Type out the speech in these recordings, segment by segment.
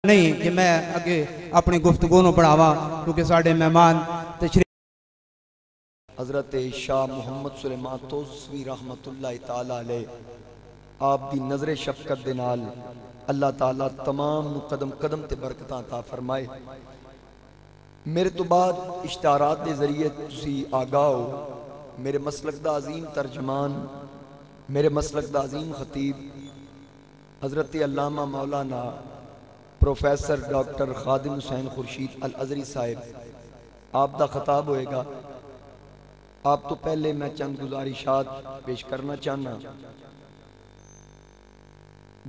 نہیں کہ میں اگے اپنی گفتگو نو بڑھاواں کیونکہ ساڈے مہمان تشریف حضرت شاہ محمد سلیمان توسوی رحمت اللہ تعالی علیہ آپ دی نظر شفقت دے نال اللہ تعالیٰ تمام قدم قدم تے برکتاں عطا فرمائے۔ میرے تو بعد اشتہارات دے ذریعے تسی آگاہ ہو، میرے مسلک دا عظیم ترجمان، میرے مسلک دا عظیم خطیب حضرت علامہ مولانا پروفیسر ڈاکٹر خادم حسین خورشید الازہری صاحب آپ دا خطاب ہوئے گا۔ آپ تو پہلے میں چند گزارشات پیش کرنا چاہنا،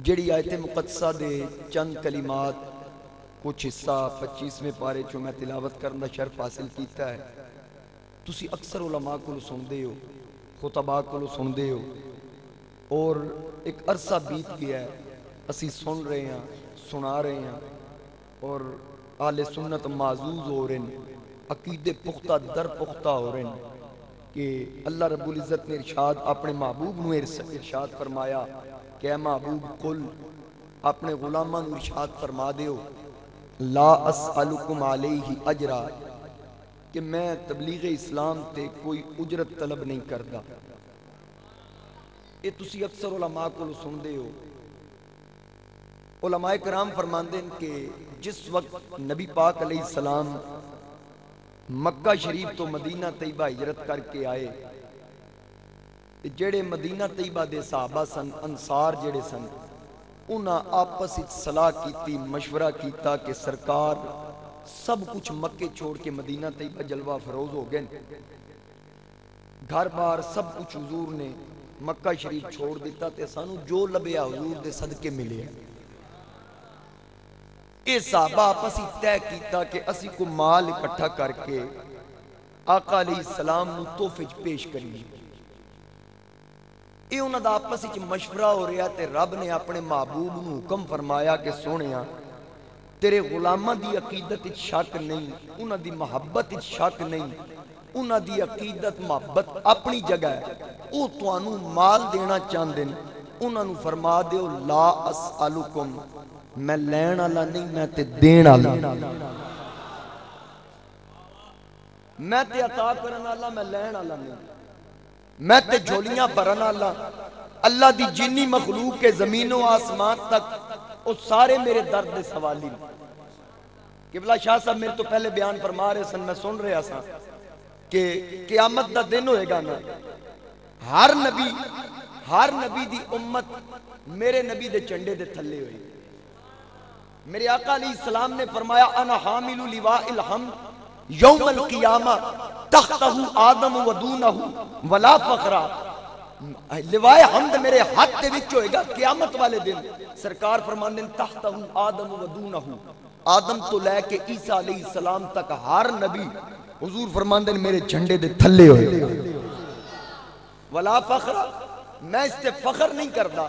جڑی آیت مقدسہ دے چند کلمات کچھ حصہ 25ویں پارے چوں میں تلاوت کرنا شرف حاصل کیتا ہے۔ تسی اکثر علماء کو سن دے ہو، خطباء کو سن دے ہو، اور ایک عرصہ بیت گیا ہے، اسی سن رہے ہیں، سنا رہے ہیں، اور اہل سنت معزوز ہو رہے ہیں، عقیدے پختہ در پختہ ہو رہے ہیں کہ اللہ رب العزت نے ارشاد اپنے محبوب نو ارشاد فرمایا کہ اے محبوب قل اپنے غلاماں نو ارشاد فرما دیو لا اسألکم علیہ اجرا کہ میں تبلیغ اسلام تے کوئی اجرت طلب نہیں کردا۔ یہ تسی اکثر علماء کو سن دے ہو۔ علماء کرام فرماندے ہیں کہ جس وقت نبی پاک علیہ السلام مکہ شریف تو مدینہ طیبہ ہجرت کر کے آئے، جڑے مدینہ طیبہ دے صحابہ سن، انصار جڑے سن، انہاں آپس صلاح کیتی، مشورہ کیتا کہ سرکار سب کچھ مکے چھوڑ کے مدینہ طیبہ جلوہ فروز ہو گئے، گھر بار سب کچھ حضور نے مکہ شریف چھوڑ دیتا تے سانو جو لبیا حضور دے صدقے ملے۔ اے صحابہ آپس طے کیتا کہ اسی کو مال اکٹھا کر کے آقا علیہ السلام نو تحفے پیش کریے۔ اے انہاں دا آپس وچ مشورہ ہو رہا تے رب نے اپنے محبوب نو حکم فرمایا کہ سونیا تیرے غلاماں دی عقیدت وچ شک نہیں، انہاں دی محبت وچ شک نہیں، انہاں دی عقیدت محبت اپنی جگہ ہے، او تانوں مال دینا چاہندے ہیں، انہاں نو فرما دیو لا اسألکم، میں لین والا نہیں، میں تے دین والا، میں تے عطا کرن والا، میں لین والا نہیں، میں تے جھولیاں بھرن والا۔ اللہ دی جنی مخلوق کے زمین و آسمان تک وہ سارے میرے درد دے سوالی۔ قبلہ شاہ صاحب میرے تو پہلے بیان فرما رہے سن، میں سن رہا سا کہ قیامت دا دن ہوئے گا نا، ہر نبی دی امت میرے نبی دے چنڈے دے تھلے ہوئے۔ میرے آقا علیہ السلام نے فرمایا انا حامل لواء الحمد یوم القیامہ تختہ آدم و دونہ ولا فقرہ، لواء حمد میرے ہاتھ دے وچ ہوئے گا قیامت والے دن۔ سرکار فرماندے ہیں تختہ آدم و دونہ، آدم تو لے کے عیسیٰ علیہ السلام تک ہر نبی حضور فرماندے ہیں میرے جھنڈے دے تھلے ہوئے گا، ولا فقرہ، میں اس تے فخر نہیں کردا۔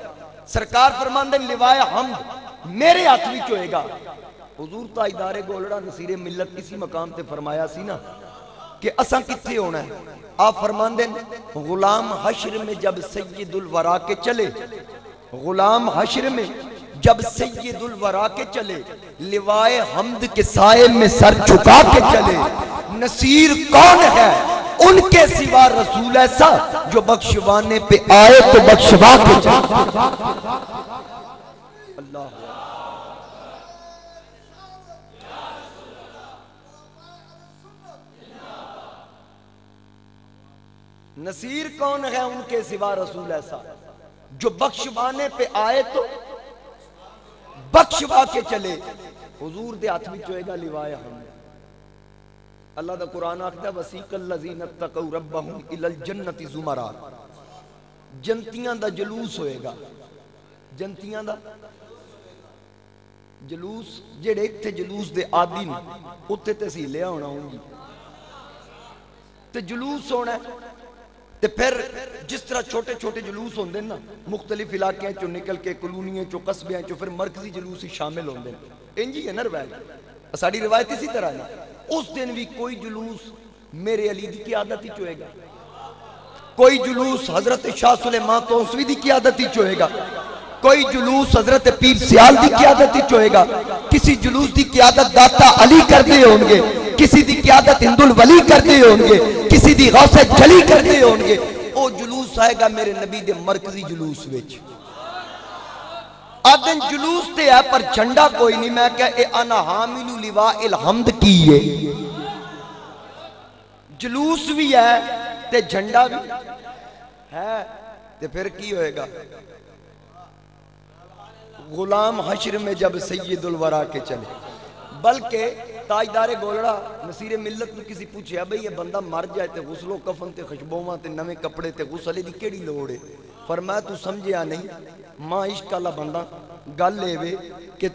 سرکار فرماندے ہیں لواء حمد میرے ہاتھ وچ ہوئے گا۔ حضور تاجدار گولڑا نصیر ملت کسی مقام تے فرمایا سی نا کہ اساں کتھے ہونا ہے، آپ فرماندے ہیں غلام حشر میں جب سید الورا کے چلے، غلام حشر میں جب سید الورا کے چلے، لوائے حمد کے سائے میں سر جھکا کے چلے، نصیر کون ہے ان کے سوا رسول ایسا جو بخشوانے پہ آئے تو بخشوا کے چلے۔ اللہ نصیر کون ہے ان کے سوا رسول ایسا جو بخشوانے پہ آئے تو بخشوا کے چلے۔ حضور دے ہاتھ وچ ہوئے گا لوائے حمد۔ اللہ دا قرآن آخدا وسیق الذین اتقوا ربہم الی الجنۃ زمرا، جنتیاں دا جلوس ہوئے گا، جنتیاں دا جلوس، جڑے اتھے جلوس دے عادی نے اتھے تسیلیا ہونا ہوں گی تے جلوس ہونا ہے۔ تے پھر جس طرح چھوٹے چھوٹے جلوس ہوندے نا مختلف علاقے چوں نکل کے کلونیاں چوں قصبیاں چوں پھر مرکزی جلوس ہی شامل ہوندے انجی ہے نا روایت، ساڑی روایت اسی طرح نا۔ اس دن بھی کوئی جلوس میرے علی دی قیادت ہی ہوئے گا، کوئی جلوس حضرت شاہ سلیمان توسوی دی قیادت ہی ہوئے گا، کوئی جلوس حضرت پیر سیال دی قیادت وچ ہوئے گا، کسی جلوس دی قیادت داتا علی کردے ہون گے، کسی دی قیادت ہند الولی کردے ہون گے، کسی دی غوث جلی کردے ہون گے، او جلوس آئے گا میرے نبی دے مرکزی جلوس وچ۔ آدن جلوس تے ہے پر جھنڈا کوئی نہیں، میں کہا اے انا حامل لواء الحمد کیے، جلوس بھی ہے تے جھنڈا بھی ہے، تے پھر کی ہوئے گا؟ غلام حشر میں جب سید الورا کے چلے، بلکہ تاجدار گولڑا نصیر ملت میں کسی پوچھے بھئی یہ بندہ مر جائے تے غسل و کفن تے خشبومہ تے نویں کپڑے تے غسلے دی کیڑی لوڑے؟ فرمایا تو سمجھیا نہیں، ماں عشق اللہ بندہ گل لے وے کہ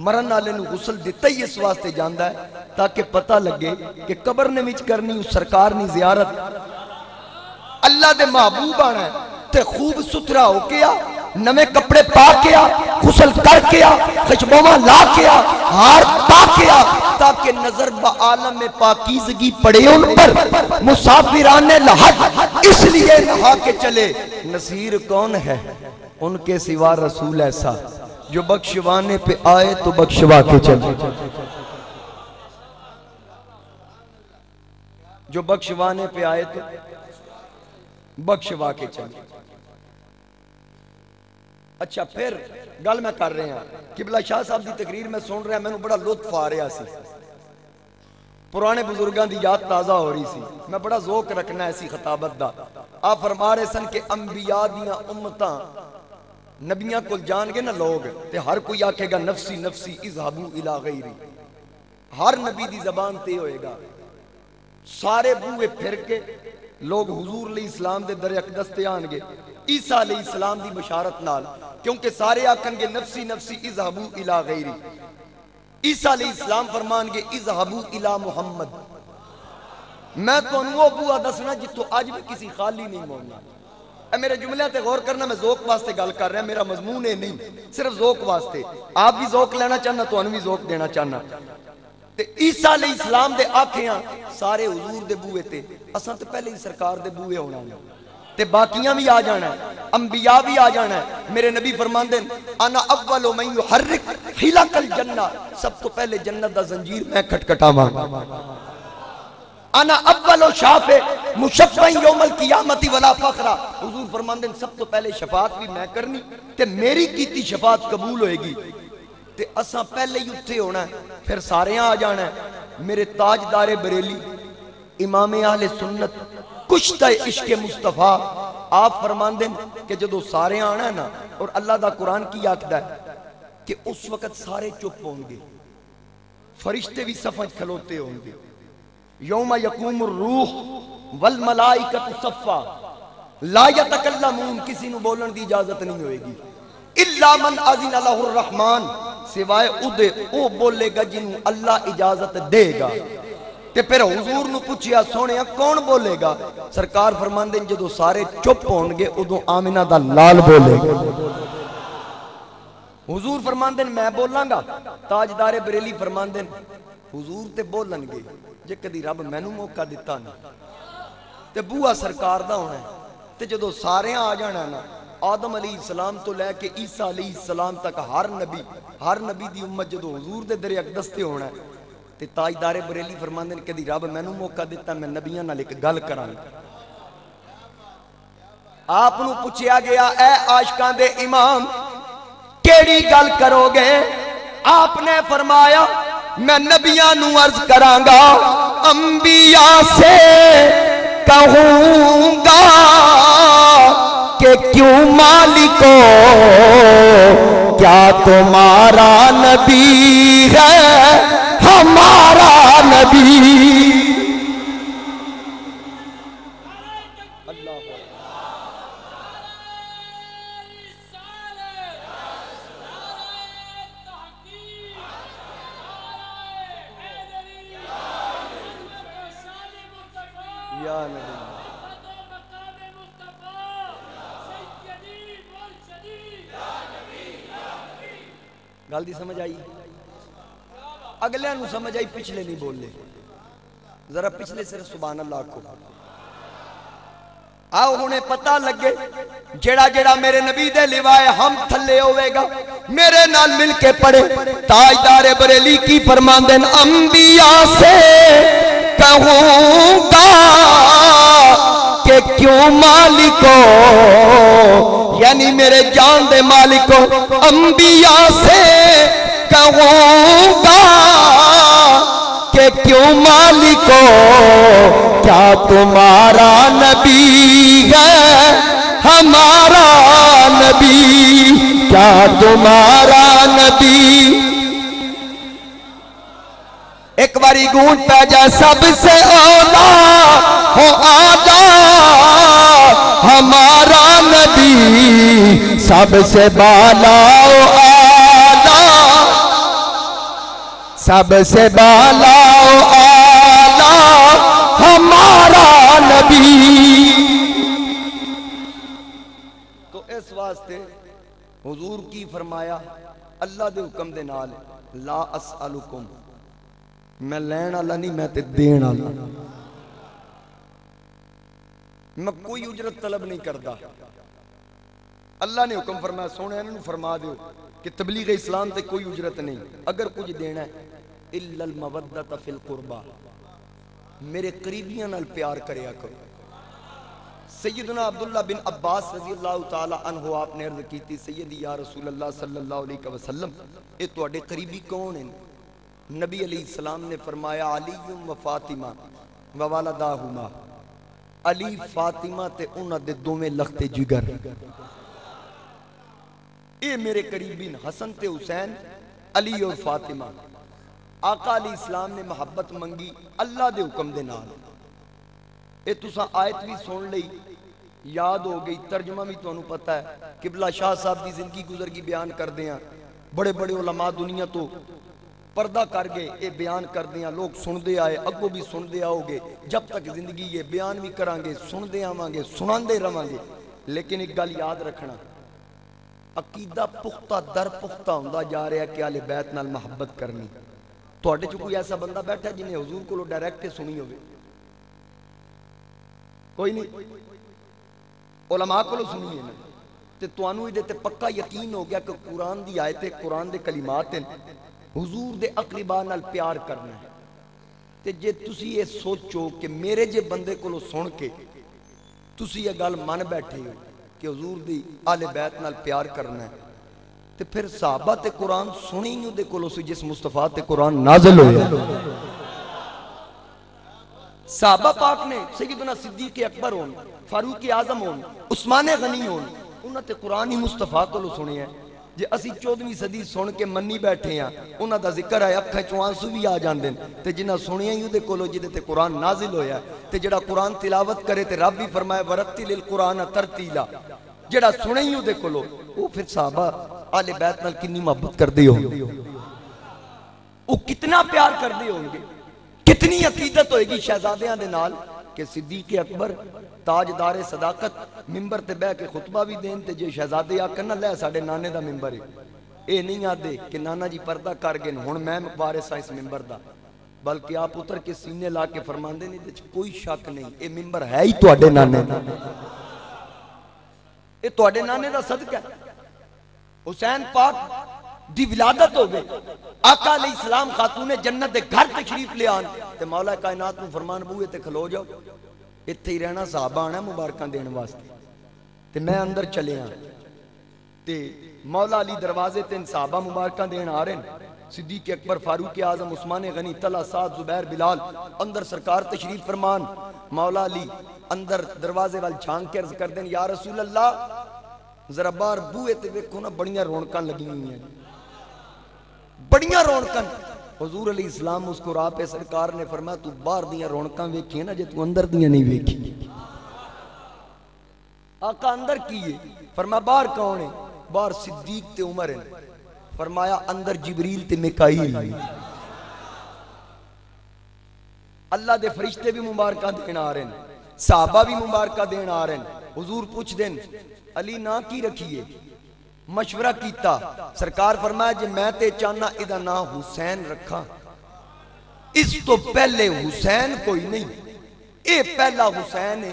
مرن آلے نو غسل دیتا ہی اس واسطے جاندہ ہے تاکہ پتہ لگے کہ قبر نے وچ کرنی اس سرکار نی زیارت، اللہ دے محبوب آنا ہے تے خوب ستھرا ہو کیا، نمے کپڑے پا کیا، غسل کر کیا، خشبومہ لا کیا، ہار پا کیا، تاکہ نظر بعالم میں پاکیزگی پڑے ان پر، مسافران لحد اس لیے نہا کے چلے۔ نصیر کون ہے ان کے سوا رسول ایسا جو بخشوانے پہ آئے تو بخشوا کے چلے، جو بخشوانے پہ آئے تو بخشوا کے چلے۔ اچھا پھر گل میں کر رہے ہیں قبلہ شاہ صاحب دی تقریر میں سن رہے ہیں، میں نے بڑا لطف آ رہا سی، پرانے بزرگان دی یاد تازہ ہو رہی سی، میں بڑا ذوق رکھنا ایسی خطابت دا۔ آپ فرما رہے سن کہ انبیاء دیاں امتاں نبیاں کو جان گے نا لوگ تے ہر کوئی آکھے گا نفسی نفسی اذهبوا الی غیری، ہر نبی دی زبان تے ہوئے گا، سارے بوئے پھر کے لوگ حضور علیہ السلام دے در اقدس تے آن گے عیسیٰ علیہ السلام دی بشارت نال، کیونکہ سارے آکھن گے نفسی نفسی اذهبوا الی غیری، عیسیٰ علیہ السلام فرمان گے اذهبوا الی محمد۔ میں تو انہوں بوا دسنا جتو آج بھی کسی خالی نہیں موڑنا، اے میرے جملے تے غور کرنا، میں ذوق واسطے گل کر رہا، میرا مضمون ہے نہیں، صرف ذوق واسطے، آپ بھی ذوق لینا چاہنا تو انہوں بھی ذوق دینا چاہنا۔ تے عیسیٰ علیہ السلام دے آکھیاں سارے حضور دے بوئے تے، اساں تے پہلے ہی سرکار دے بوئے ہونا ہے تے باقیاں بھی آ جانا ہے، انبیاء بھی آ جانا ہے۔ میرے نبی فرمان دیں انا اول من یحرک خلق الجنہ، سب تو پہلے جنت دا زنجیر میں کھٹکھٹا مانگا، انا اول شافع مشفع یوم القیامت ولا فخرہ، حضور فرمان دیں سب تو پہلے شفاعت بھی میں کرنی تے میری کیتی شفاعت قبول ہوئے گی، تے اساں پہلے ہی اتھے ہونا ہے، پھر سارے آ جانا ہے۔ میرے تاجدار بریلی امام اہل سنت کشتہ عشق مصطفیٰ آپ فرمان دیں کہ جدو سارے آنا ہے نا، اور اللہ دا قرآن کی آکدہ ہے کہ اس وقت سارے چپ ہوں گے، فرشتے بھی صفحہ کھلوتے ہوں گے، یوم یقوم الروح والملائکۃ صفا، لا یتکلمون، کسی نو بولن دی اجازت نہیں ہوئے گی، الا من اذن لہ الرحمن، سوائے ادھے او بولے گا جنہوں اللہ اجازت دے گا۔ تے پھر حضور نو پوچھیا سونیا کون بولے گا؟ سرکار فرمان دیں جدو سارے چپ ہون گے ادو آمنہ دا لال بولے گا، حضور فرمان دیں میں بولاں گا، تاجدار بریلی فرمان دیں حضور تے بولن گے جے کدی رب میں نو موقع دیتا نا تے بوہ سرکار دا ہونا ہے، تے جدو سارے آ جانا نا، آدم علیہ السلام تو لے کے عیسیٰ علیہ السلام تک ہر نبی دی امت جدو حضور دے در اقدس تے ہونا ہے، تے تاجدار بریلی فرماندے نے کدی رب میں نو موقع دیتا میں نبیاں نال ایک گل کراں۔ آپ نو پوچھیا گیا اے عاشقاں دے امام کیڑی گل کرو گے؟ آپ نے فرمایا میں نبیاں نو عرض کراں گا، انبیاء سے کہوں گا کہ کیوں مالکو کیا تمہارا نبی ہے ہمارا نبی۔ گل دی سمجھ آئی؟ اگلے نو سمجھ آئی، پچھلے نہیں بول لے، ذرا پچھلے صرف سبحان اللہ کو۔ آؤ انہیں پتہ لگے جڑا جڑا میرے نبی دے لیوائے ہم تھلے ہوئے گا میرے نال مل کے پڑھے تاجدار بریلی کی فرماندن انبیاء سے کہوں گا کہ کیوں مالکو یعنی میرے جان دے مالکو انبیاء سے کہوں گا کہ کیوں مالکو کیا تمہارا نبی ہے ہمارا نبی کیا تمہارا نبی ایک باری گونج پہ جائے سب سے اولا ہو آجا ہمارا نبی سب سے بالا ہو آجا سب سے بالا ہو آجا ہمارا نبی تو اس واسطے حضور کی فرمایا اللہ دے حکم دے نال لا اسألکم میں لین والا نہیں میں تے دین والا میں کوئی اجرت طلب نہیں کرتا اللہ نے حکم فرمایا سونے انہوں فرما دیو کہ تبلیغ اسلام تے کوئی اجرت نہیں اگر کچھ دینا ہے الا المودۃ فی القربہ میرے قریبیاں نال پیار کریا کرو سیدنا عبداللہ بن عباس رضی اللہ تعالی عنہ آپ نے عرض کی تھی سیدی یا رسول اللہ صلی اللہ علیہ وسلم اے تواڈے قریبی کون ہیں نبی علیہ السلام نے فرمایا علی و فاطمہ و والداہما علی فاطمہ تے انہاں دے دوویں لخت جگر اے میرے قریبین حسن تے حسین علی اور فاطمہ آقا علیہ السلام نے محبت منگی اللہ دے حکم دے نال اے تساں آیت بھی سن لئی یاد ہو گئی ترجمہ بھی تو انہوں پتہ ہے قبلہ شاہ صاحب دی زندگی گزر کی بیان کر دیاں بڑے بڑے علماء دنیا تو پردہ کر گئے اے بیان کر دیاں لوگ سن دے آئے اگو بھی سن دے آؤ گے جب تک زندگی یہ بیان بھی کران گے سن دے آواں گے سنان دے رہاں گے لیکن ایک گل یاد رکھنا عقیدہ پختہ در پختہ ہوندہ جا رہا ہے کہ اہل بیت نال محبت کرنی تو اڈے چکو ایسا بندہ بیٹھا جنہیں حضور کو لو ڈائریکٹ سنی ہوئے کوئی نہیں علماء کو لو سنی ہے تے توانو ہی دیتے پکا یقین ہو گیا کہ قرآن دی آیتیں قرآن دے کلمات ہیں حضور دے اقرباء نال پیار کرنا ہے تے جے تسی یہ سوچو کہ میرے جے بندے کو لو سن کے تسی یہ گل من بیٹھے ہو کہ حضور دی آل بیت نال پیار کرنا ہے تے پھر صحابہ تے قرآن سنی ہی دے کو لو سی جس مصطفیٰ تے قرآن نازل ہویا صحابہ پاک نے سیدنا صدیق اکبر ہون فاروق اعظم ہون عثمان غنی ہون انہاں تے قرآن ہی مصطفیٰ کو لو سنے ہیں جے اسی 14ویں صدی سن کے منی بیٹھے ہیں انہاں دا ذکر ہے اکھاں چوں آنسو بھی آ جاندے تے جنہاں سنیا ہی دے کولو جدے تے قرآن نازل ہویا تے جڑا قرآن تلاوت کرے تے رب بھی فرمائے ورتل القرآن ترتیلا جڑا سنے ہی دے کولو وہ پھر صحابہ آل بیت نال کنی محبت کردے ہوں وہ کتنا پیار کردے ہوں گے کتنی عقیدت ہوئے گی شہزادیاں دے نال کہ صدیق اکبر تاجدار صداقت ممبر تے بہ کے خطبہ بھی دین تے جے شہزادے آکن نہ لے ساڑے نانے دا ممبر ہے اے نہیں آدھے کہ نانا جی پردہ کر گئے ہون میں وارث ہاں اس ممبر دا بلکہ آپ اتر کے سینے لا کے فرماندے نہیں دے کوئی شک نہیں اے ممبر ہے ہی تو اڈے نانے دا اے تو اڈے نانے دا صدقہ ہے حسین پاک دی ولادت ہو گئے آقا علیہ السلام خاتون جنت دے گھر تشریف لے آن تے مولا کائنات میں فرمان بوئے تے کھلو جاؤ اتھے ہی رہنا صحابہ آنا مبارکان دین واسطے تے میں اندر چلے آن تے مولا علی دروازے تے صحابہ مبارکان دین آ رہے ہیں صدیق اکبر فاروق اعظم عثمان غنی طلحہ سعد زبیر بلال اندر سرکار تشریف فرمان مولا علی اندر دروازے وال چھانک کے عرض کر دیں یا رسول اللہ ذرا بار بوئے تے دیکھو نا بڑیاں رونکاں لگی ہوئی ہیں بڑیاں رونکاں حضور علیہ السلام مسکرا پہ سرکار نے فرمایا تو باہر دیاں رونکاں ویکھی نا جے تو اندر دیاں نہیں ویکھی آقا اندر کیے فرمایا باہر کون ہے باہر صدیق تے عمر ہیں فرمایا اندر جبریل تے میکائیل اللہ دے فرشتے بھی مبارکہ دین آ رہے ہیں صحابہ بھی مبارکہ دین آ رہے ہیں حضور پوچھ دیں علی نا کی رکھیے مشورہ کیتا سرکار فرمایا جے میں تے چاہنا ادھا نا حسین رکھا اس تو پہلے حسین کوئی نہیں اے پہلا حسین ہے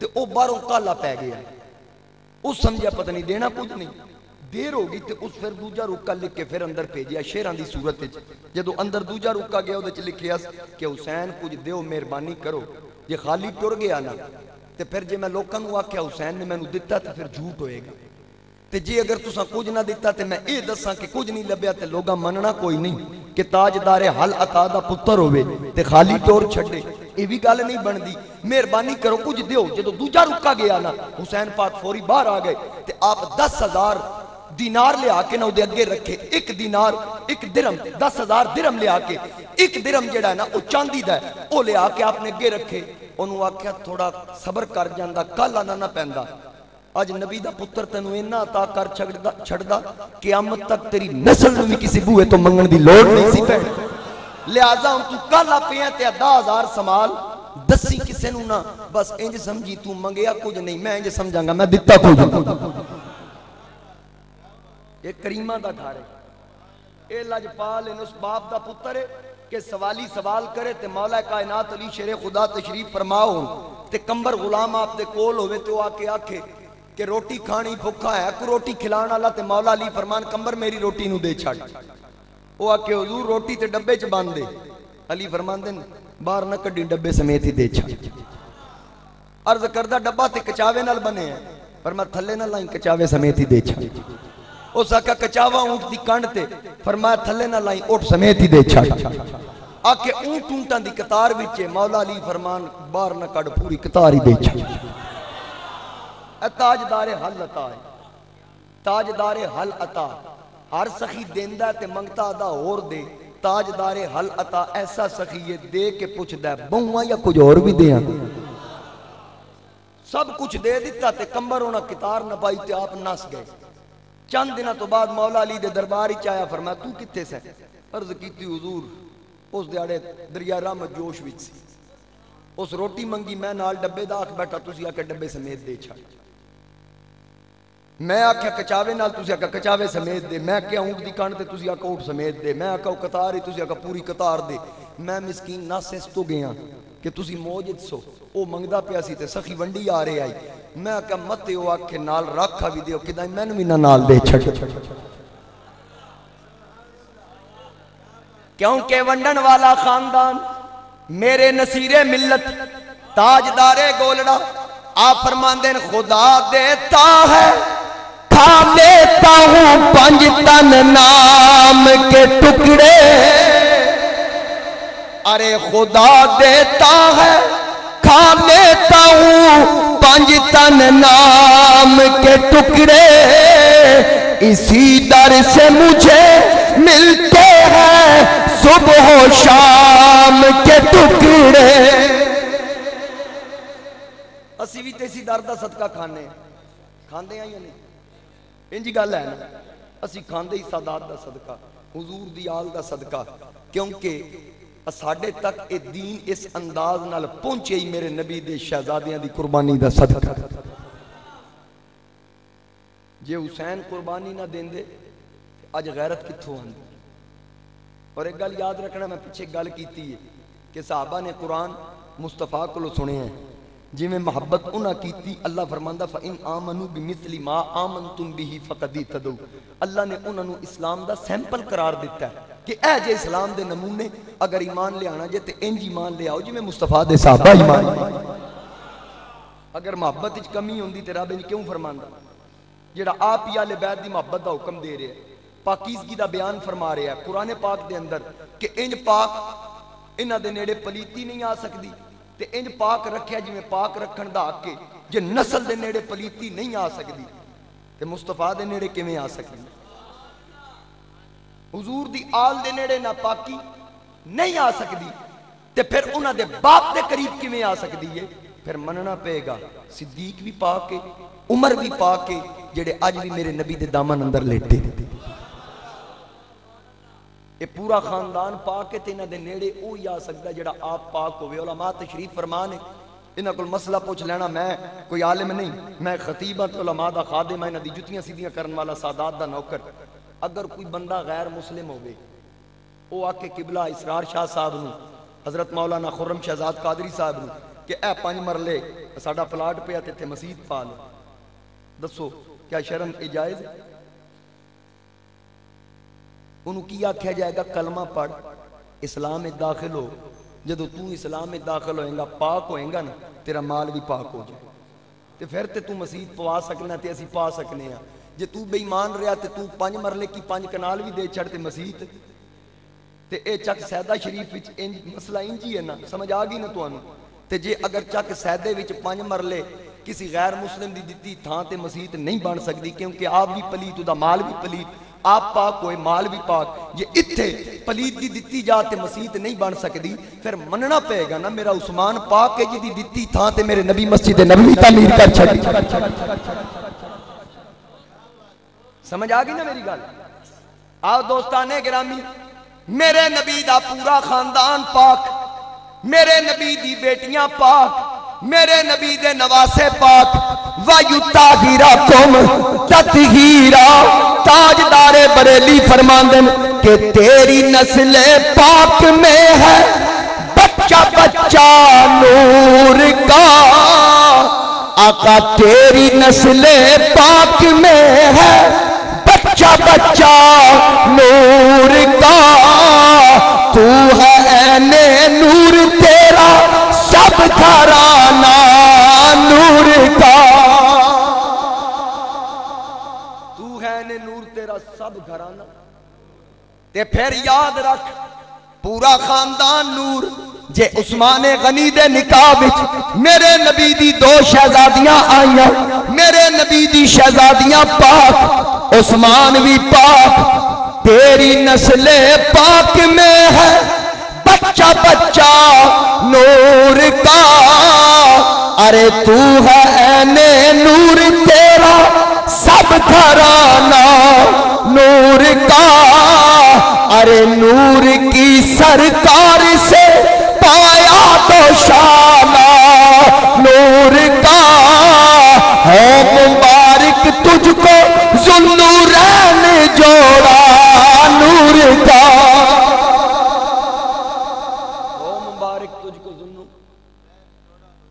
تے او باہروں کالا پی گیا، اس سمجھا پتہ نہیں دینا کچھ نہیں، دیر ہو گئی تے اس پھر دوجا رکا لکھ کے پھر اندر بھیجیا شیراں دی صورت وچ، جدو اندر دوجا رکا گیا اودے وچ لکھیا کہ حسین کچھ دیو مہربانی کرو، جے خالی ٹر گیا نا تے پھر جے میں لوکاں نوں آکھیا حسین نے مینوں دتا تے پھر جھوٹ ہوئے گا، تے جے اگر تساں کچھ نہ دیتا تے میں اے دساں کہ کچھ نہیں لبیا تے لوگاں مننا کوئی نہیں کہ تاجدار حل عطا دا پتر ہوئے تے خالی ٹور چھڈے، یہ بھی گل نہیں بندی، مہربانی کرو کچھ دیو۔ جدو دوجا رکا گیا نا حسین پاک فوری باہر آ گئے تے آپ 10,000 دینار لے آکے نا دے اگے رکھے، ایک دینار ایک درم 10,000 درم لے آکے، ایک درم جڑا ہے نا وہ چاندی دا ہے وہ لے آکے آپ نے اگے رکھے، انہوں آکھیا تھوڑا صبر کر جاندہ کل آنا نہ پہندہ، آج نبی دا پتر تنو اینا عطا کر چھڑدا قیامت تک تیری نسل نو بھی کسی بوئے تو منگن دی لوڑ نہیں سی پہن، لہذا ہم تو کل آپے ہیں تے 10,000 سمال دسی کسے نو نا، بس انج سمجھی تو منگیا کچھ نہیں، میں انج سمجھاں گا میں دیتا کچھ، یہ کریمہ دا گھر ہے، اے لجپال ان اس باپ دا پتر ہے کہ سوالی سوال کرے تے مولا کائنات علی شیر خدا تشریف فرماؤ تے کمبر غلام آپ دے کول ہوئے تو آکے آکھے کہ روٹی کھانی بھکھا ہے کو روٹی کھلانا اللہ تے مولا علی فرمان کمبر میری روٹی نو دے چھڑ، وہ آکے حضور روٹی تے ڈبے چ باندھ دے، علی فرمان دے باہر نہ کڈی ڈبے سمیت ہی دے چھڑ، عرض کردہ ڈبا تے کچاوے نال بنے ہیں فرمایا تھلے نہ لائیں کچاوے سمیت ہی دے چھڑ، اس آکا کچاوا اونٹ دی کانڈ تے فرمایا تھلے نہ لائیں اونٹ سمیت ہی دے چھڑ، آکے اونٹ اونٹاں دی قطار وچے مولا علی فرمان باہر نہ کڈ پوری قطار ہی دے چھڑ، تاجدار حل عطا ہے، تاجدار حل عطا ہر سخی دیندہ تے منگتا آدھا اور دے، تاجدار حل عطا ایسا سخی یہ دے کے پوچھ دے بہواں یا کچھ اور بھی دیا، سب کچھ دے دیتا تے کمبر ہونا کتار نہ پائی تے آپ ناس گئے، چند دنہ تو بعد مولا علی دے درباری چایا فرمایا تو کتے سے، عرض کیتی حضور اس دیاڑے دریا رحمت جوش وچ سی، اس روٹی منگی میں نال ڈبے دا آکھ بیٹھا تُسی آکے ڈبے سمیت دے چھا، میں آکھیا کچاوے نال تُسی آکھا کچاوے سمیت دے، میں کیا اونٹ دی کانڈ تے تُسی آکھا اونٹ سمیت دے، میں آکھا قطار ہی تُسی آکھا پوری قطار دے، میں مسکین ناسس تو گیا کہ تُسی موجد سو، او منگدہ پیاسی تے سخی ونڈی آ رہے آئی، میں آکھا مت او آکھے نال رکھا بھی دیو کدائیں میں نوی نہ نال دے چھڑ، کیونکہ ونڈن والا خاندان میرے نصیر ملت تاجدار گولڑا آپ فرماندیں خدا دیتا ہے کھا لیتا ہوں 5 تن نام کے ٹکڑے، ارے خدا دیتا ہے کھا لیتا ہوں 5 تن نام کے ٹکڑے، اسی در سے مجھے ملتے ہیں صبح و شام کے ٹکڑے، اسی بھی تیسی در دا صدقہ کھانے ہیں، کھاندے ہیں یا نہیں؟ انجی گل ہے نا، اسی کھاندے ہی سادات دا صدقہ، حضور دی آل دا صدقہ، کیونکہ ساڑھے تک اے دین اس انداز نال پہنچے ہی میرے نبی دے شہزادیاں دی قربانی دا صدقہ، جے حسین قربانی نہ دیں دے آج غیرت کتھوں آندی، اور ایک گل یاد رکھنا میں پیچھے گل کیتی ہے کہ صحابہ نے قرآن مصطفیٰ کو سنے ہیں جی میں محبت انہا کیتی، اللہ فرماندہ فَإِنْ آمَنُوا بِمِثْلِ مَا آمَنْتُمْ بِهِ فَقَدِ اهْتَدَوْا، اللہ نے انہوں اسلام دا سیمپل قرار دیتا ہے کہ اے جے اسلام دے نمونے اگر ایمان لے آنا جے تے انج ایمان لے آؤ جی میں مصطفیٰ دے صحابہ ایمان لے، اگر محبت اچ کمی ہوندی تے رب انج کیوں فرماندہ، جیڑا آپ یا لے بیت دی محبت دا حکم دے رہے ہیں، پاکیزگی دا بیان فرما رہے ہیں قرآن پاک دے اندر کہ انج پاک انہاں دے نیڑے پلیتی نہیں آ سکتی، تے انج پاک رکھیا جی میں پاک رکھن دا حق کے جے نسل دے نیڑے پلیتی نہیں آ سکتی تے مصطفیٰ دے نیڑے کیویں آ سکتی، حضور دی آل دے نیڑے نہ پاکی نہیں آ سکتی تے پھر انہاں دے باپ دے قریب کیویں آ سکتی ہے، پھر مننا پے گا صدیق بھی پاک ہے عمر بھی پاک ہے جڑے آج بھی میرے نبی دے دامن اندر لیٹے، یہ پورا خاندان پاک ہے تے انہاں دے نیڑے اوہی آ سکتا جڑا آپ پاک ہوئے، علماء تشریف فرمان ہے انہاں کول مسئلہ پوچھ لینا، میں کوئی عالم نہیں، میں خطیبت علماء دا خادم ہے، انہاں دی جتیاں سیدھیاں کرن والا سادات دا نوکر، اگر کوئی بندہ غیر مسلم ہوئے او آکے قبلہ اسرار شاہ صاحب نو، حضرت مولانا خرم شہزاد قادری صاحب نو کہ اے 5 مرلے ساڈا پلاٹ پیا تے اتنے مسجد پا لو. دسو کیا شرم اجائز؟ انہوں کی آکھیا جائے گا کلمہ پڑھ اسلام میں داخل ہو. جدو تو اسلام میں داخل ہوئے گا پاک ہوئے گا نا تیرا مال بھی پاک ہو جائے تے پھر تے تو مسجد پوا سکنا تے اسی پا سکنے ہیں. جے تو بے ایمان رہا تے تو 5 مرلے کی 5 کنال بھی دے چھڑ تے مسجد تے اے چک سیدہ شریف وچ مسئلہ انجی ہے نا. سمجھ آ گئی نا تانوں؟ تے جے اگر چک سیدے وچ 5 مرلے کسی غیر مسلم دی دتی تھاں تے مسجد نہیں بن سکتی کیونکہ آپ بھی پلیت دا مال بھی پلیت. آپ پاک ہوئے مال بھی پاک. یہ اتھے پلیت دی دتی جاتے مسجد نہیں بن سکتی پھر مننا پے گا نا میرا عثمان پاک ہے جی دی دتی تھاں تے میرے نبی مسجد نبوی تعمیر کر چھڑی. سمجھ آ گئی نا میری گل؟ آؤ دوستانے گرامی میرے نبی دا پورا خاندان پاک میرے نبی دی بیٹیاں پاک میرے نبی دے نواسے پاک وَيُطَهِّرَكُمْ تَطْهِيرًا. تاجدار بریلی فرماندن کہ تیری نسل پاک میں ہے بچہ بچہ نور کا. آقا تیری نسل پاک میں ہے بچہ بچہ نور کا. تو ہے عین نور تیرا سب گھرانہ نور کا. تو ہے عین نور تیرا سب گھرانہ. تے پھر یاد رکھ پورا خاندان نور. جے عثمان غنی دے نکاح وچ میرے نبی دی 2 شہزادیاں آئیاں میرے نبی دی شہزادیاں پاک عثمان بھی پاک. تیری نسل پاک میں ہے بچہ بچہ نور کا. ارے تو ہے عین نور تیرا سب گھرانہ نور کا. ارے نور کی سرکار سے پایا تو شانہ نور کا. ہے مبارک تجھ کو ذوالنورین جوڑا نور کا. او مبارک تجھ کو ذوالنور.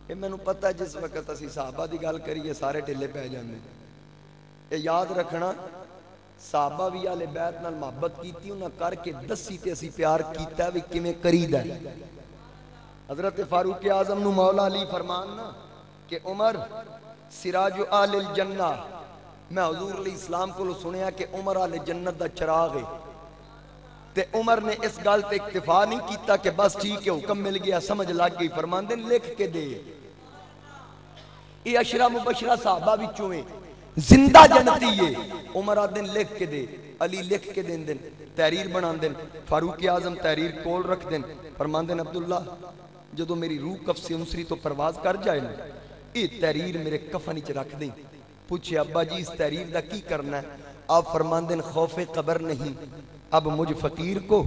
یہ میں نے پتہ جس وقت اسی صحابہ دی گل کریے سارے ڈھلے پہ جاندے. یہ یاد رکھنا صحابہ بھی اہل بیت نال محبت کیتی انہاں کر کے دسی تے اسی پیار کیتا ہے کیویں کریدا ہے. حضرت فاروق اعظم نو مولا علی فرماننا کہ عمر سراج اہل الجنہ. میں حضور علیہ السلام کو سنیا کہ عمر اہل جنت دا چراغ ہے. تے عمر نے اس گل تے اکتفا نہیں کیتا کہ بس ٹھیک ہے حکم مل گیا سمجھ لگ گئی. فرماندے لکھ کے دے. یہ عشرہ مبشرہ صحابہ وچوں ہیں زندہ جنتی ہے. عمر آدن لکھ کے دے علی لکھ کے دین دن تحریر بنان دن فاروق اعظم تحریر کول رکھ دن. فرماندن عبداللہ جدو میری روح کف سے انسری تو پرواز کر جائے نا یہ تحریر میرے کفن چ رکھ دیں. پوچھے ابا جی اس تحریر دا کی کرنا ہے؟ آپ فرماندن خوف قبر نہیں اب مجھ فقیر کو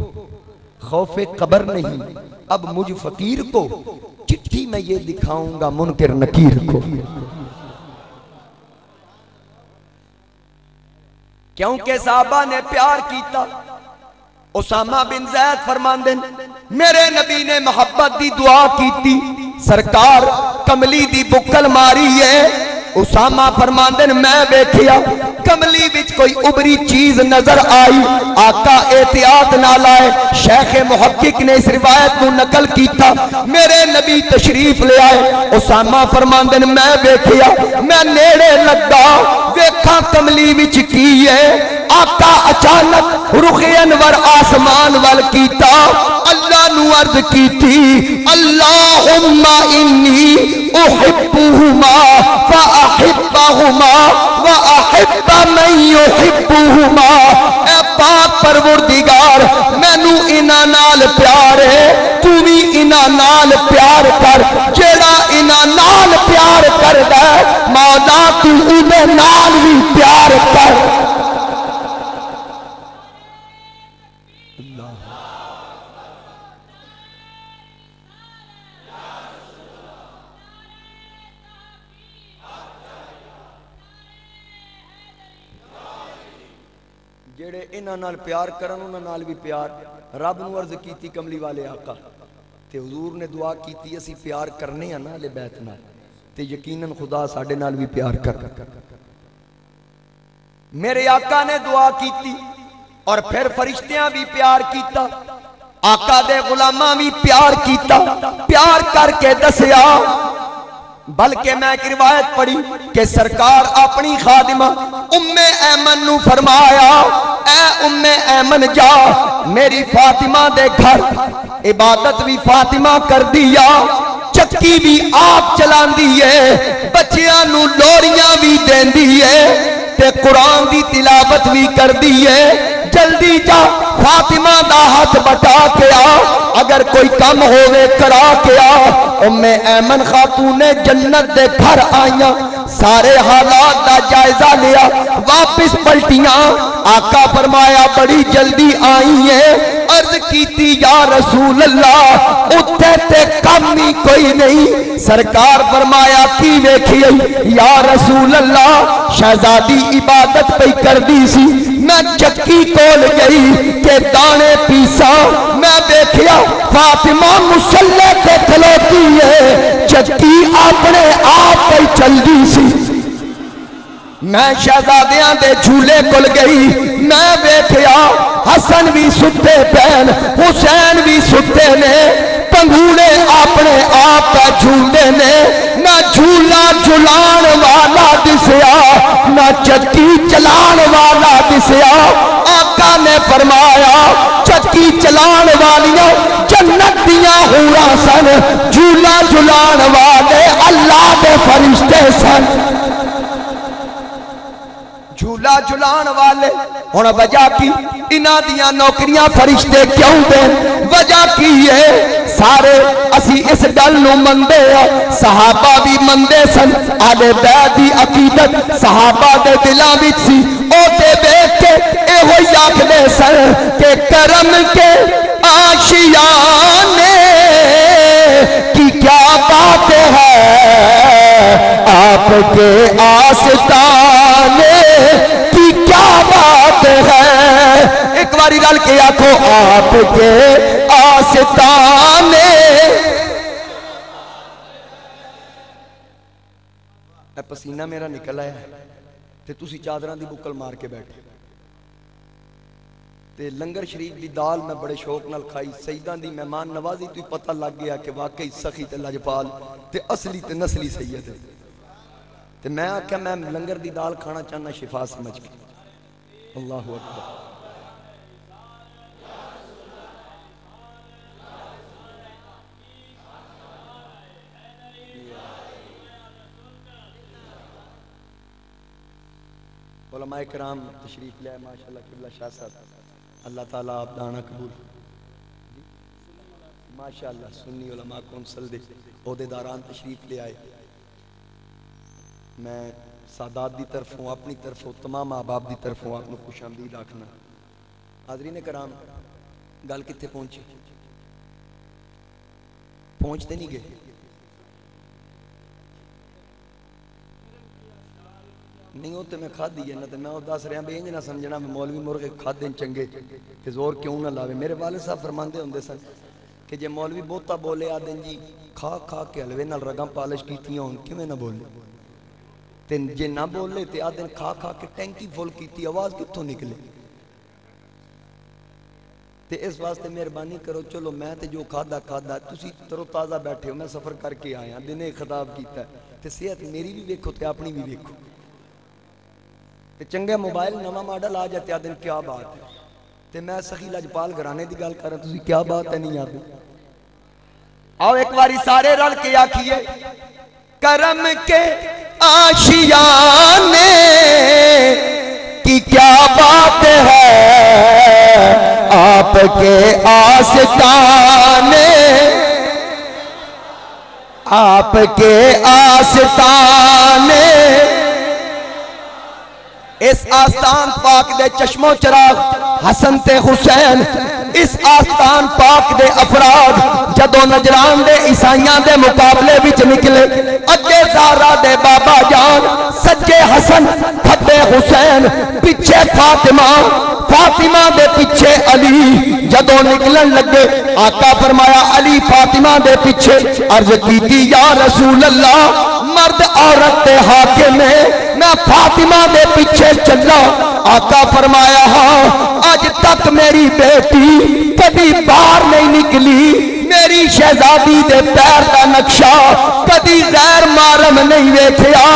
خوف قبر نہیں اب مجھ فقیر کو چٹھی میں یہ دکھاؤں گا منکر نکیر کو. کیونکہ صحابہ نے پیار کیتا. اسامہ بن زید فرماندن میرے نبی نے محبت دی دعا کیتی سرکار کملی دی بکل ماری ہے. اسامہ فرماندن میں بیٹھیا کملی وچ کوئی ابری چیز نظر آئی. آقا احتیاط نہ لائے. شیخ محقق نے اس روایت کو نقل کیتا میرے نبی تشریف لے آئے. اسامہ فرماندن میں بیٹھیا میں نیڑے لگا ویکھا کملی وچ کی ہے. آقا اچانک رخ انور آسمان وال کیتا. اللہ نو عرض کیتی اللہم انی احبہما فاحبہما واحب من یحبہما. اے پاک پروردگار مینوں انہاں نال پیار ہے تو بھی انہاں نال پیار کر. جیڑا انہاں نال پیار کردا ہے مولا تو اودے نال بھی پیار کر. جڑے انہاں نال پیار کرن انہاں نال بھی پیار. رب نو عرض کیتی کملی والے آقا تے حضور نے دعا کیتی اسی پیار کرنے ہیں نا اہل بیت نال تے یقیناً خدا ساڈے نال بھی پیار کر میرے آقا نے دعا کیتی اور پھر فرشتیاں بھی پیار کیتا آقا دے غلاماں بھی پیار کیتا پیار کر کے دسیا بلکہ میں ایک روایت پڑھی کہ سرکار اپنی خادمہ ام ایمن نو فرمایا اے ام ایمن جا میری فاطمہ دے گھر عبادت بھی فاطمہ کر دیا چکی بھی آپ چلان دیئے بچیاں نو لوریاں بھی دین دیئے تے قرآن دی تلاوت بھی کر دیئے جلدی جا فاطمہ دا ہاتھ بٹا کے آ اگر کوئی کم ہوئے کرا کے آ ام ایمن خاتون جنت دے گھر آئیاں سارے حالات دا جائزہ لیا واپس پلٹیاں آقا فرمایا بڑی جلدی آئی ہے عرض کیتی یا رسول اللہ اتھے تے کم ہی کوئی نہیں سرکار فرمایا کی ویکھی یا رسول اللہ شہزادی عبادت پہ کر دی سی میں چکی کول گئی کہ دانے پیسا میں دیکھیا فاطمہ مسلح تے کھلوتی ہے چکی اپنے آپ پہ چل دی سی میں شہزادیاں دے جھولے کل گئی میں بیٹھیا حسن بھی ستے پین حسین بھی ستے نے پنگوڑے اپنے آپ کا جھولے نے نہ جھولا جھلان والا دسیا نہ چکی چلان والا دسیا آقا نے فرمایا چکی چلان والیاں جنت دیاں ہورا سن جھولا جھلان والے اللہ دے فرشتے سن جھولا جھلان والے ہن وجہ کی انہاں دیاں نوکریاں فرشتے کیوں دین وجہ کی ہے سارے اسی اس گل نو مندے ہیں صحابہ بھی مندے سن اہل بیت دی عقیدت صحابہ دے دلاں وچ سی او تے بیٹھ کے ایہو آکھدے سن کہ کرم کے آشیانے کی کیا بات ہے آپ کے آستانے کی کیا بات ہے ایک باری رل کے آنکھو آپ کے آستانے پسینہ میرا نکل آیا تے تسی چادران دی بکل مار کے بیٹھے تے لنگر شریف دی دال میں بڑے شوق نال کھائی سیدان دی مہمان نوازی تو پتہ لگ گیا کہ واقعی سخی تے لجپال تے اصلی تے نسلی سید ہے تے میں آکھا میں لنگر دی دال کھانا چاہنا شفا سمجھ کے اللہ اکبر علماء کرام تشریف لے ماشاءاللہ قبلہ شاہ صاحب اللہ تعالیٰ آپ دانا قبول ماشاءاللہ سنی علماء کونسل دے عہدے داران تشریف لے آئے میں سادات دی طرف ہوں اپنی طرف ہوں تمام احباب دی طرف ہوں آپ نے خوش آمدید آکھنا حاضرین کرام گل کتے پہنچی پہنچتے نہیں گئے نہیں ہوتے میں کھا دی ہے نا تو میں وہ دس رہا بے انج نہ سمجھنا میں مولوی مرغے کھا دیں چنگے کہ زور کیوں نہ لاوے میرے والد صاحب فرماندے ہوندے سن کہ جے مولوی بہتا بولے آدیں جی کھا کھا کے حلوے نال رگاں پالش کیتیاں ہوں کیوں نہ بولے تے جے نہ بولے تے آدیں کھا کھا کے ٹینکی فل کیتی آواز کتوں نکلے تے اس واسطے مہربانی کرو چلو میں تے جو کھادا کھادا تسی ترو تازہ بیٹھے ہو میں سفر کر کے آیا دنے خطاب کیتا ہے تے صحت میری بھی ویکھو تے اپنی بھی ویکھو تے چنگے موبائل نواں ماڈل آ جاتے آدن کیا بات ہے تے میں سخی لجپال گھرانے دی گل کر رہا تسی کیا بات ہے نہیں آدھے آؤ ایک باری سارے رل کے آکھیے کرم کے آشیانے کی کیا بات ہے آپ کے آستانے آپ کے آستانے اس آستان پاک دے چشم و چراغ حسن تے حسین اس آستان پاک دے افراد جدو نجران دے عیسائیاں دے مقابلے وچ نکلے اگے زارا دے بابا جان سجے حسن کھبے حسین پیچھے فاطمہ فاطمہ دے پیچھے علی جدوں نکلن لگے آقا فرمایا علی فاطمہ دے پیچھے عرض کیتی یا رسول اللہ مرد عورت تے حاکم ہے میں فاطمہ دے پیچھے چلا آقا فرمایا ہاں آج تک میری بیٹی کبھی باہر نہیں نکلی میری شہزادی دے پیر دا نقشہ کبھی غیر محرم نہیں ویکھیا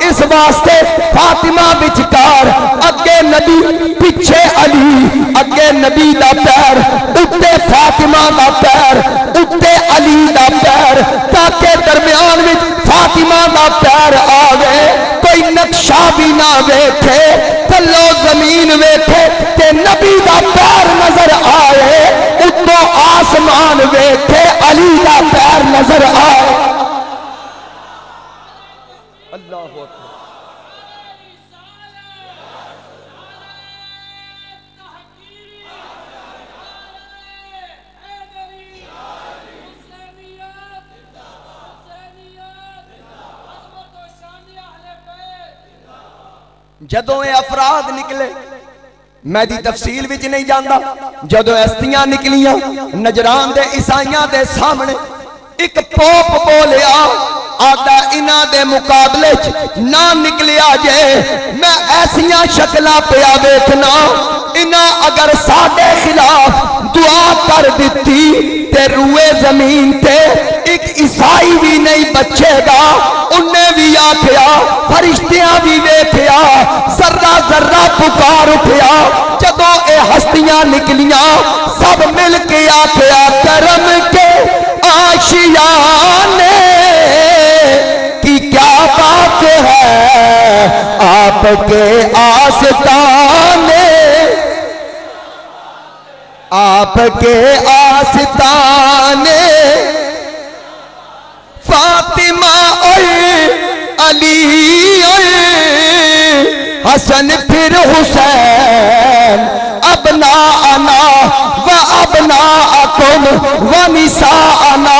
اس واسطے فاطمہ وچکار اگے نبی پیچھے علی اگے نبی دا پیر اتے فاطمہ دا پیر اتے علی دا پیر تاکہ درمیان وچ فاطمہ دا پیر آوے کوئی نقشہ بھی نہ ویکھے تھلو زمین ویکھے تے نبی دا پیر نظر آئے اتو آسمان ویکھے علی دا پیر نظر آئے اللہ اکبر جدوں اے افراد نکلے میں دی تفصیل وچ نہیں جاندا جدوں ہستیاں نکلیاں نجران دے عیسائیاں دے سامنے ایک پوپ بولیا آدھا انہاں دے مقابلے نہ نکلیا جے میں ایسیاں شکلاں پیا ویکھنا انہاں اگر ساڈے خلاف دعا کر دتی تے روئے زمین تے ایک عیسائی بھی نہیں بچے گا انہیں بھی آکھیا فرشتیاں بھی ویکھیا ذرہ ذرہ پکار اٹھیا جدوں اے ہستیاں نکلیاں سب مل کے آکھیا کرم کے آشیانے کی کیا بات ہے آپ کے آستانے آپ کے آستانے فاطمہ اور علی اور حسن پھر حسین ابناءنا و ابناءکم و نساءنا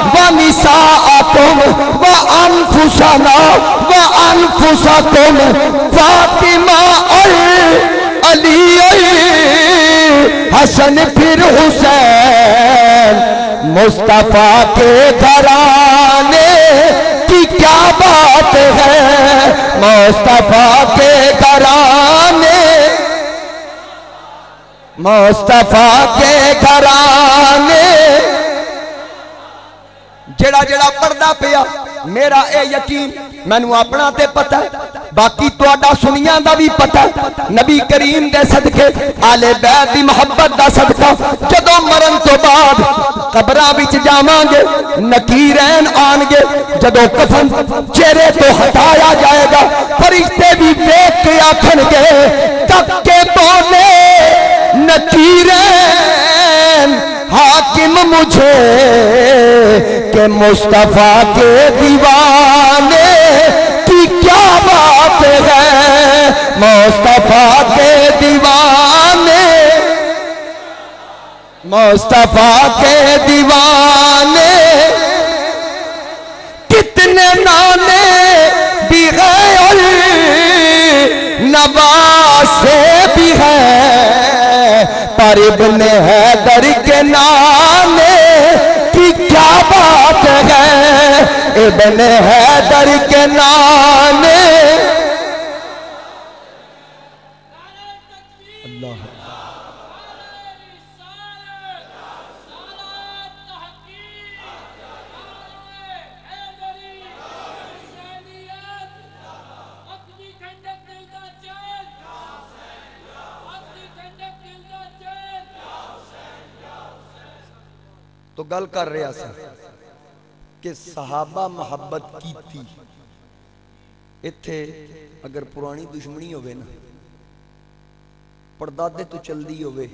و نساءکم و انفسنا و انفسکم فاطمہ اور علی اور حسن پھر حسین مصطفیٰ کے گھرانے کی کیا بات ہے مصطفیٰ کے گھرانے مصطفیٰ کے گھرانے جڑا جڑا پردہ پیا میرا اے یقین مینوں اپنا تے پتہ باقی تواڈا سنیاں دا بھی پتہ نبی کریم دے صدقے آل بیت دی محبت دا صدقہ جدوں مرن تو بعد قبراں وچ جاواں گے نکیرین آن گے جدوں کفن چہرے تو ہٹایا جائے گا فرشتے بھی دیکھ کے آکھن گے تک کے بولے نکیرین حاکم مجھے کہ مصطفیٰ کے دیوانے کی کیا بات ہے مصطفیٰ کے دیوانے مصطفیٰ کے دیوانے کتنے نانے بھی ہیں اور نواسے بھی ہیں پر ابن حیدر کے نانے کی کیا بات ہے ابن حیدر کے نانے اللہ تو گل کر رہا سا کہ صحابہ محبت کی تھی اتھے اگر پرانی دشمنی ہوئے نا پردادے تو چل دی ہوئے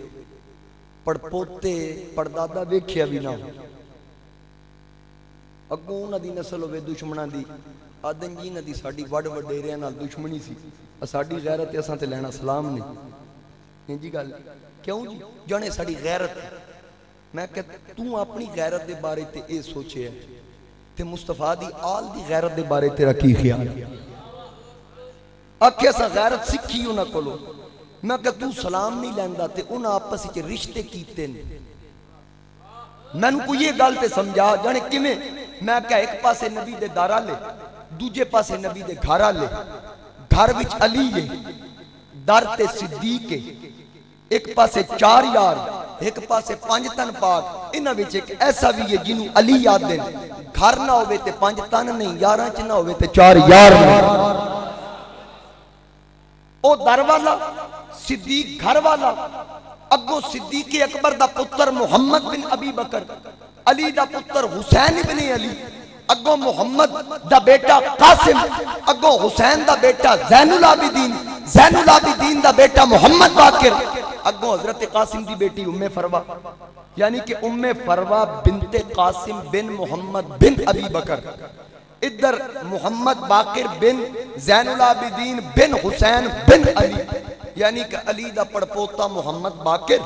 پڑ پوتے پردادہ ویکھیا بھی نہ ہو اگوں نہ دی نسل ہوئے دشمنہ دی آدن جی نہ دی ساڑی وڈ وڈیرے نال دشمنی سی ساڑی غیرت ایسا تے لینا سلام نہیں جی گل کیوں جی جانے ساڑی غیرت میں کہتا تو اپنی غیرت دے بارے تے اے سوچے ہے تے مصطفیٰ دی آل دی غیرت دے بارے تیرا کی خیال؟ آکھے سا غیرت سکھی انہاں کولو. میں کہ تو سلام نہیں لیندہ تے انہاں آپس وچ رشتے کیتے نے. میں نے کو یہ گل تے سمجھا جانے کیویں؟ میں کہ ایک پاسے نبی دے دارا لے، دوجے پاسے نبی دے گھارا لے. گھر وچ علی ہے، در تے صدیق ہے، ایک پاسے 4 یار، ایک پاسے 5 تن پاک. انہاں وچ ایک ایسا بھی ہے جنوں علی یاد دین. گھر نہ ہوئے تے 5 تن نہیں، یاراں چ نہ ہوئے تے 4 یار نہیں. او در والا، صدیق گھر والا. اگو صدیق اکبر دا پتر محمد بن ابی بکر، علی دا پتر حسین بن علی، اگو محمد دا بیٹا قاسم، اگو حسین دا بیٹا زین العابدین، زین العابدین دا بیٹا محمد باقر، اگو حضرت قاسم دی بیٹی ام فروا. یعنی کہ ام فروا بنت قاسم بن محمد بن ابی بکر. ادھر محمد باقر بن زین العابدین بن حسین بن علی. یعنی کہ علی دا پڑپوتا محمد باقر،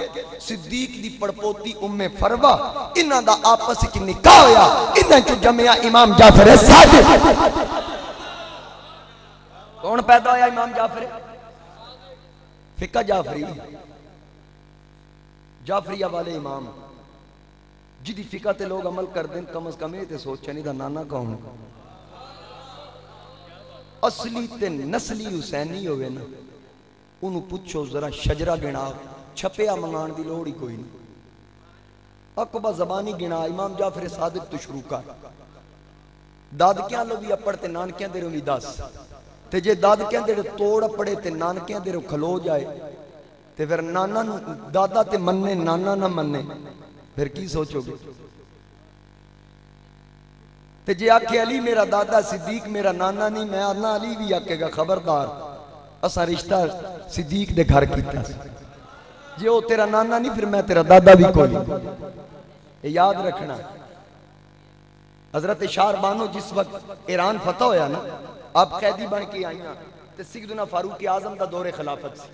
صدیق دی پڑپوتی ام فروا. انہاں دا آپس کی نکاح ہویا. انہاں چو جمعہ امام جعفر صادق. کون پیدا ہویا امام جعفر؟ فقہ جعفری، جعفریہ والے امام جدی فقہ تے لوگ عمل کر دیں. کم از کم یہ تے سوچا نہیں دا نانا کون ہے. اصلی تے نسلی حسینی ہوئے نا، انہوں پوچھو ذرا شجرہ گنا، چھپیا منگان دی لوڑی کوئی نہیں. اکبہ زبانی گنا امام جعفر صادق تو شروع کر. دادکیاں لو بھی اپڑتے نانکیاں دے رو بھی 10. تے جے دادکیاں دے رو توڑ اپڑے تے نانکیاں دے رو کھلو جائے تے پھر نانا دادا تے مننے نانا نہ مننے پھر کی سوچو گے؟ تے جے آکھے علی میرا دادا، صدیق میرا نانا نہیں، میں آنا علی بھی آکھے گا خبردار اسا رشتہ صدیق دے گھر کیتا. جے وہ تیرا نانا نہیں پھر میں تیرا دادا بھی کوئی. یہ یاد رکھنا. حضرت شار بانو جس وقت ایران فتح ہویا نا، آپ قیدی بن کے آئیاں تے سیدنا فاروق اعظم دا دور خلافت سی.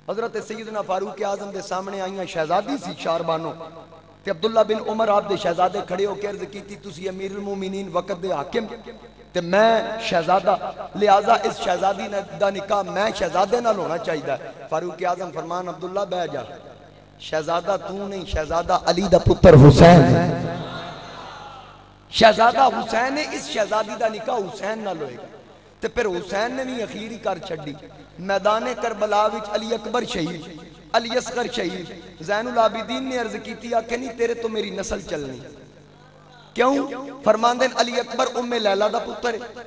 حضرت سیدنا فاروق اعظم دے سامنے آئیاں شہزادی سی شار بانو تے عبداللہ بن عمر آپ دے شہزادے کھڑے ہو کے عرض کیتی تسی امیر المومنین وقت دے حاکم تے میں شہزادہ، لہذا اس شہزادی دا نکاح میں شہزادے نہ ہونا چاہیے. فاروق اعظم فرمان عبداللہ بہ جا، شہزادہ تو نہیں، شہزادہ علی دا پتر حسین. شہزادہ حسین ہے، اس شہزادی دا نکاح حسین نہ لوئے گا. تے پھر حسین نے بھی اخیری کر چھڑی. میدان کربلا وچ علی اکبر شہید، علی اصغر شہید. زین العابدین نے عرض کیتی کہ نہیں تیرے تو میری نسل چلنی. کیوں؟ فرماندن علی اکبر ام لیلہ دا پتر ہے،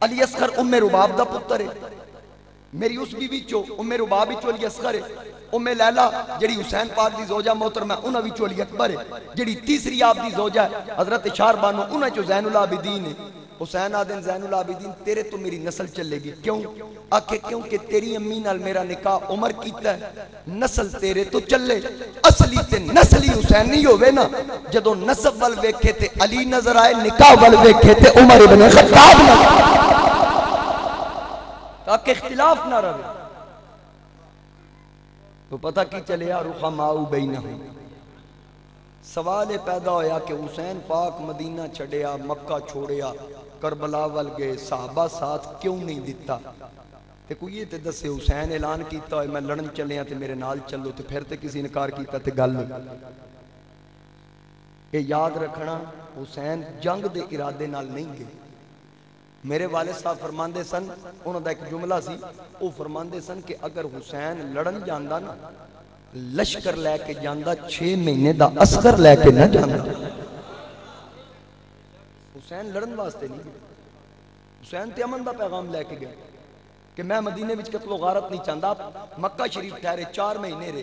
علی اصغر ام رباب دا پتر ہے. میری اس بیوی چو ام رباب چو علی اصغر ہے. ام لیلہ جڑی حسین پاک دی زوجہ محترمہ انہاں وچ علی اکبر ہے. جڑی تیسری آپ دی زوجہ ہے حضرت شار بانو انہاں چو زین العابدین ہے. حسین آدن زین العابدین تیرے تو میری نسل چلے گی. کیوں؟ آکھے کیونکہ تیری امی نال میرا نکاح عمر کیتا ہے، نسل تیرے تو چلے. اصلی تے نسلی حسین نہیں ہوئے نا. جدو نسب وال ویکھے تے علی نظر آئے، نکاح وال ویکھے تے عمر ابن خطاب نظر آئے، تاکہ اختلاف نہ رہے. تو پتہ کی چلے رخماء بینہم. سوال پیدا ہویا کہ حسین پاک مدینہ چھڑیا، مکہ چھوڑیا، کربلا وال گئے، صحابہ ساتھ کیوں نہیں دیتا؟ تے کوئی یہ تے دسے حسین اعلان کیتا ہوئے میں لڑن چلے ہیں تے میرے نال چلو، تے پھر تے کسی انکار کیتا تے گل. یہ یاد رکھنا حسین جنگ دے ارادے نال نہیں گئے. میرے والد صاحب فرماندے سن، انہوں دا ایک جملہ سی، وہ فرماندے سن کہ اگر حسین لڑن جاندہ نا لشکر لے کے جاندہ 6 مہینے دا عسکر لے کے نہ جاندہ. حسین لڑن واسطے نہیں گئے، حسین تے امن دا پیغام لے کے گئے کہ میں مدینے وچ قتل و غارت نہیں چاہتا. مکہ شریف ٹھہرے 4 مہینے رہے.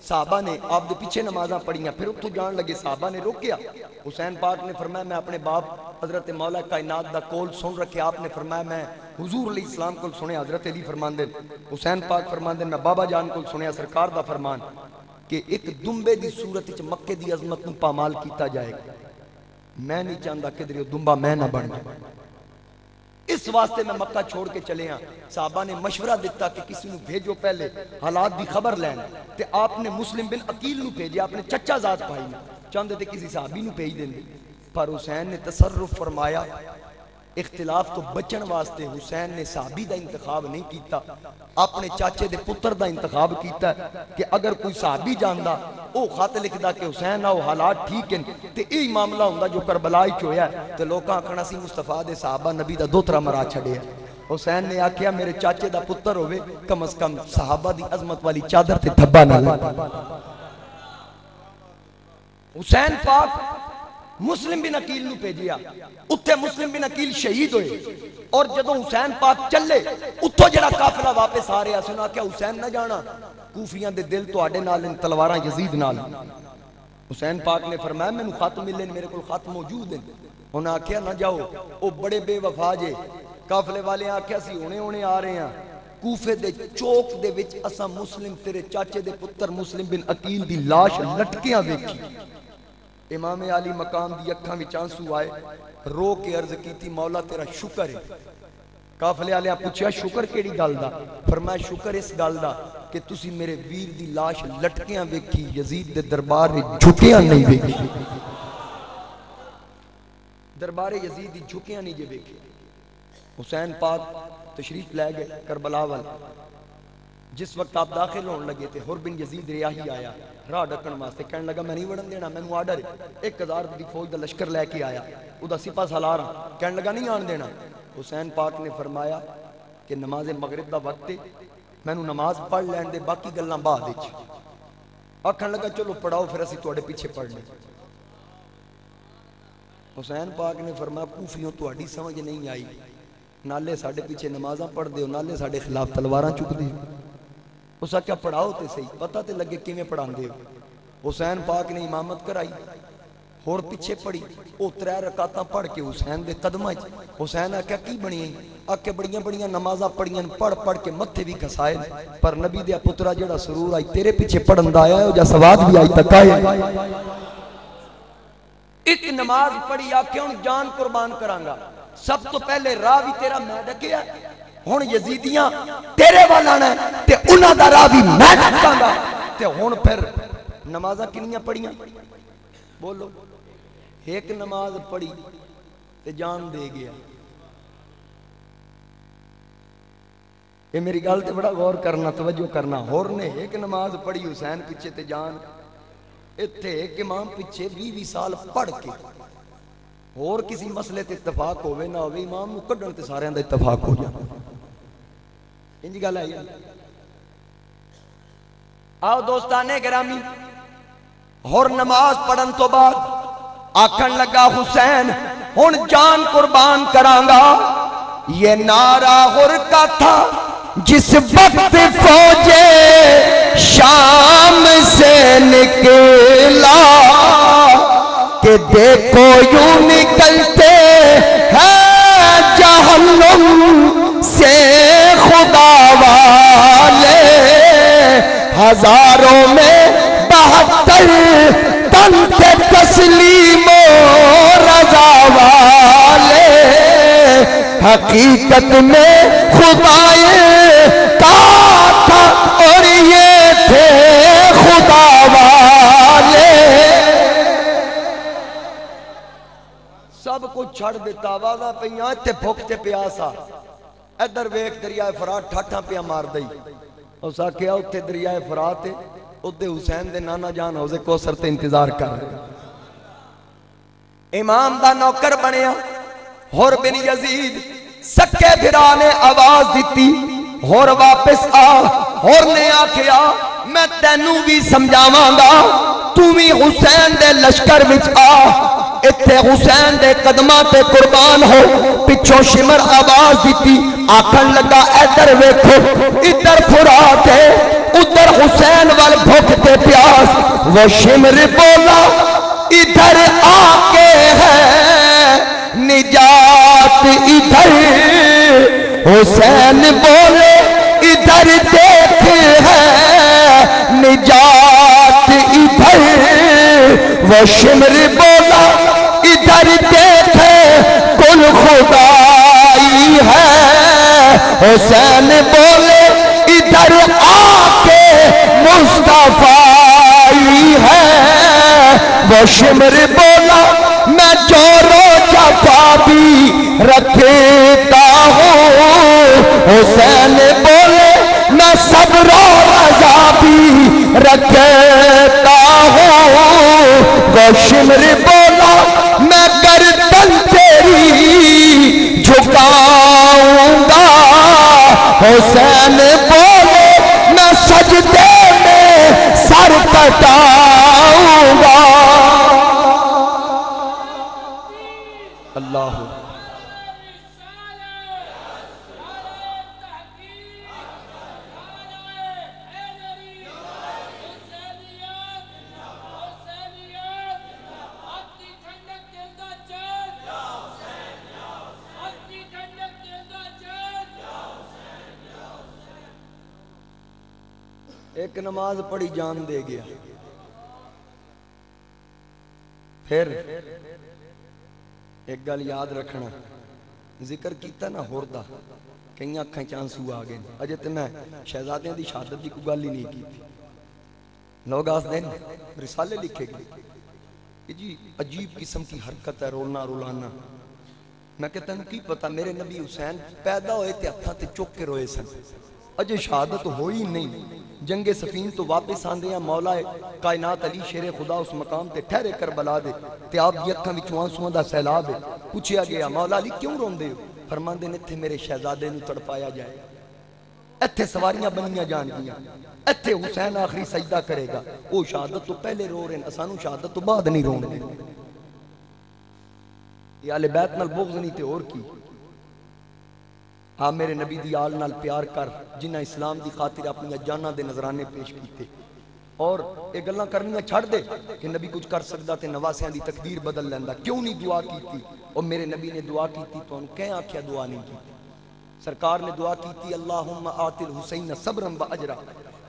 صحابہ نے آپ دے پیچھے نمازاں پڑھیاں، پھر اتھو جان لگے. صحابہ نے روکیا. حسین پاک نے فرمایا میں اپنے باپ حضرت مولا کائنات دا کول سن رکھے. آپ نے فرمایا میں حضور علیہ السلام کو سنے. حضرت علی فرماندے حسین پاک فرماندے میں بابا جان کو سنے سرکار دا فرمان کہ ایک دمبے دی صورت وچ مکے دی عظمت نوں پامال کیتا جائے گا. میں نہیں چاہتا کہ دمبا میں نہ بن جائے. اس واسطے میں مکہ چھوڑ کے چلے ہاں. صحابہ نے مشورہ دیتا کہ کسی نو بھیجو پہلے حالات دی خبر لینا. تے آپ نے مسلم بن عقیل نو بھیجے، آپ نے چچا ذات پائی نا چاہتے تھے کسی صحابی نو بھیج دیں. پر حسین نے تصرف فرمایا اختلاف تو بچن واسطے حسین نے صحابی دا انتخاب نہیں کیتا اپنے چاچے دے پتر دا انتخاب کیتا کہ اگر کوئی صحابی جاندا او خط لکھدا کہ حسین آؤ حالات ٹھیک ہیں تے یہی معاملہ ہوندا جو کربلا وچ ہویا تے لوکاں آکھنا سی مصطفیٰ دے صحابہ نبی دا دوترا مرا چھڑیا حسین نے آکھیا میرے چاچے دا پتر ہوئے کم از کم صحابہ دی عظمت والی چادر تے دھبا نہ لگے حسین پاک مسلم بن عقیل نو بھیجیا اتھے مسلم بن عقیل شہید ہوئے اور جدوں حسین پاک چلے اتھوں جڑا قافلہ واپس آ رہا سنا کہ حسین نہ جانا کوفیاں دے دل تواڈے نال تلواراں یزید نال حسین پاک نے فرمایا مینوں خط ملے میرے کول خط موجود ہیں انہاں آکھیا نہ جاؤ او بڑے بے وفا جے قافلے والے آکھیا سی ہونے آ رہے ہیں کوفے دے چوک دے وچ اساں مسلم تیرے چاچے دے پتر مسلم بن عقیل دی لاش لٹکیاں ویکھی امام علی مقام دی اکھاں وچ آنسو آئے رو کے عرض کی تھی مولا تیرا شکر ہے قافلے والے پوچھیا شکر کیڑی گل دا فرمایا شکر اس گل دا کہ تسی میرے ویر دی لاش لٹکیاں ویکھی یزید دے دربار وچ جھکیاں نہیں ویکھی دربار یزید دی جھکیاں نہیں جے ویکھی حسین پاک تشریف لے گئے کربلا وال جس وقت آپ داخل ہون لگے تھے حر بن یزید ریاہی آیا راہ ڈکن واسطے کہنے لگا میں نہیں وڑن دینا مینوں آرڈر ہے 1000 دی فوج دا لشکر لے کے آیا او دا سپاہ سالار کہنے لگا نہیں آن دینا حسین پاک نے فرمایا کہ نماز مغرب دا وقت ہے مینوں نماز پڑھ لین دے باقی گلاں بعد وچ آکھن لگا چلو پڑھاؤ پھر اسی تواڈے پیچھے پڑھ لیں حسین پاک نے فرمایا کوفیوں تواڈی سمجھ نہیں آئی نالے ساڈے پیچھے نمازاں پڑھ دیو نالے ساڈے خلاف تلواراں چک دیو اس کیا پڑھاؤ تے صحیح پتہ تے لگے کیویں پڑھاندے ہو حسین پاک نے امامت کرائی اور پیچھے پڑھی او 3 رکعتاں پڑھ کے حسین دے قدماں وچ حسین آکھیا کی بنی آکھے بڑیاں نمازاں پڑھیاں پڑھ کے متھے بھی گھسائے پر نبی دے پترا جڑا سرور آئی تیرے پیچھے پڑھن دا آیا جا سواد بھی آئی تک آئے ایک نماز پڑھی آکھے ہن جان قربان کرانگا سب تو پہلے راہ بھی تیرا میں ڈکیا ہن یزیدیاں تیرے والا نے تے انہاں دا راہ بھی میں ڈکاں گا تے ہن پھر نمازاں کنیاں پڑھیاں بولو ایک نماز پڑھی تے جان دے گیا یہ میری گل تے بڑا غور کرنا توجہ کرنا ہور نے ایک نماز پڑھی حسین پیچھے تے جان ایتھے ایک امام پیچھے 20 سال پڑھ کے اور کسی مسئلے تے اتفاق ہوئے نہ ہوئے امام نو کڈن تے سارے دا اتفاق ہو جائے انجی گل آئی آؤ دوستانے گرامی اور نماز پڑھن تو بعد آکھن لگا حسین ہن جان قربان کرانگا یہ نعرہ ہر کا تھا جس وقت فوج شام سے نکلا کہ دیکھو یوں نکلتے ہیں جہنم سے خدا والے ہزاروں میں 72 تن کے تسلیم و رضا والے حقیقت میں خدائے کا تھا اور یہ تھے خدا والے سب کچھ چھڑ دیتا آوازہ پہیاں تے بھوکتے پیاسا ادھر ویک دریائے فرات ٹھاٹھاں پیا مار دئی اس آکھیا اتھے دریائے فرات ہے ادھے حسین دے نانا جان حوض کوثر تے انتظار کر رہے امام دا نوکر بنیا حر بن یزید سکے بھرا نے آواز دیتی حر واپس آ حر نے آکھیا میں تینوں بھی سمجھاواں گا تو بھی حسین دے لشکر وچ آ اتھے حسین دے قدماں تے قربان ہو پچھو شمر آواز دیتی آکھن لگا ادھر ویکھو ادھر فرات ہے ادھر حسین وال بھوکتے پیاس وہ شمر بولا ادھر آکے ہے نجات ادھر حسین بولے ادھر دیکھ ہے نجات ادھر وہ شمر بولا ادھر دیکھ کل خدائی ہے حسین بولے ادھر آکے مصطفی ہے وہ شمر بولا میں جورو جفا بھی رکھتا ہوں حسین بولے میں صبر و رضا بھی رکھتا ہوں وہ شمر بولا میں گردن تیری جھکاؤں گا حسین بولے میں سجدے میں سر کٹاؤں گا اللہ ایک نماز پڑھی جان دے گیا پھر ایک گل یاد رکھنا ذکر کیتا نا ہوردا کئی اکھاں چانسو آ گئے اجے تے میں شہزادیاں دی شہادت دی کوئی گل ہی نہیں کی لوگ آس دین رسالے لکھے گئے کہ جی عجیب قسم کی حرکت ہے رولنا رولانا میں کہتا ہوں کی پتا میرے نبی حسین پیدا ہوئے تے ہتھاں تے چک کے روئے سن اجے شہادت ہوئی نہیں جنگ سفین تو واپس آندے ہیں مولا کائنات علی شیر خدا اس مقام تے ٹھہرے کربلا دے تے آپ دی اکھاں وچوں آنسواں دا سیلاب ہے پوچھیا گیا مولا علی کیوں روندے ہو فرماندے نے ایتھے میرے شہزادے نو تڑپایا جائے ایتھے سواریاں بنیاں جان گیاں ایتھے حسین آخری سجدہ کرے گا وہ شہادت تو پہلے رو رہے ہیں اسانو شہادت تو بعد نہیں رون گے یہ آل بیت نال بغض نہیں تے اور کی آپ میرے نبی دی آل نال پیار کر جنہ اسلام دی خاطر اپنی جانہ دے نظرانے پیش کیتے اور ایک گلاں کرنیاں چھڑ دے کہ نبی کچھ کر سکدا تے نواسیاں دی تقدیر بدل لیندا کیوں نہیں دعا کیتی اور میرے نبی نے دعا کیتی تو ان کہیں آکھیا دعا نہیں کی سرکار نے دعا کیتی اللہم آت الحسین صبرا و اجرا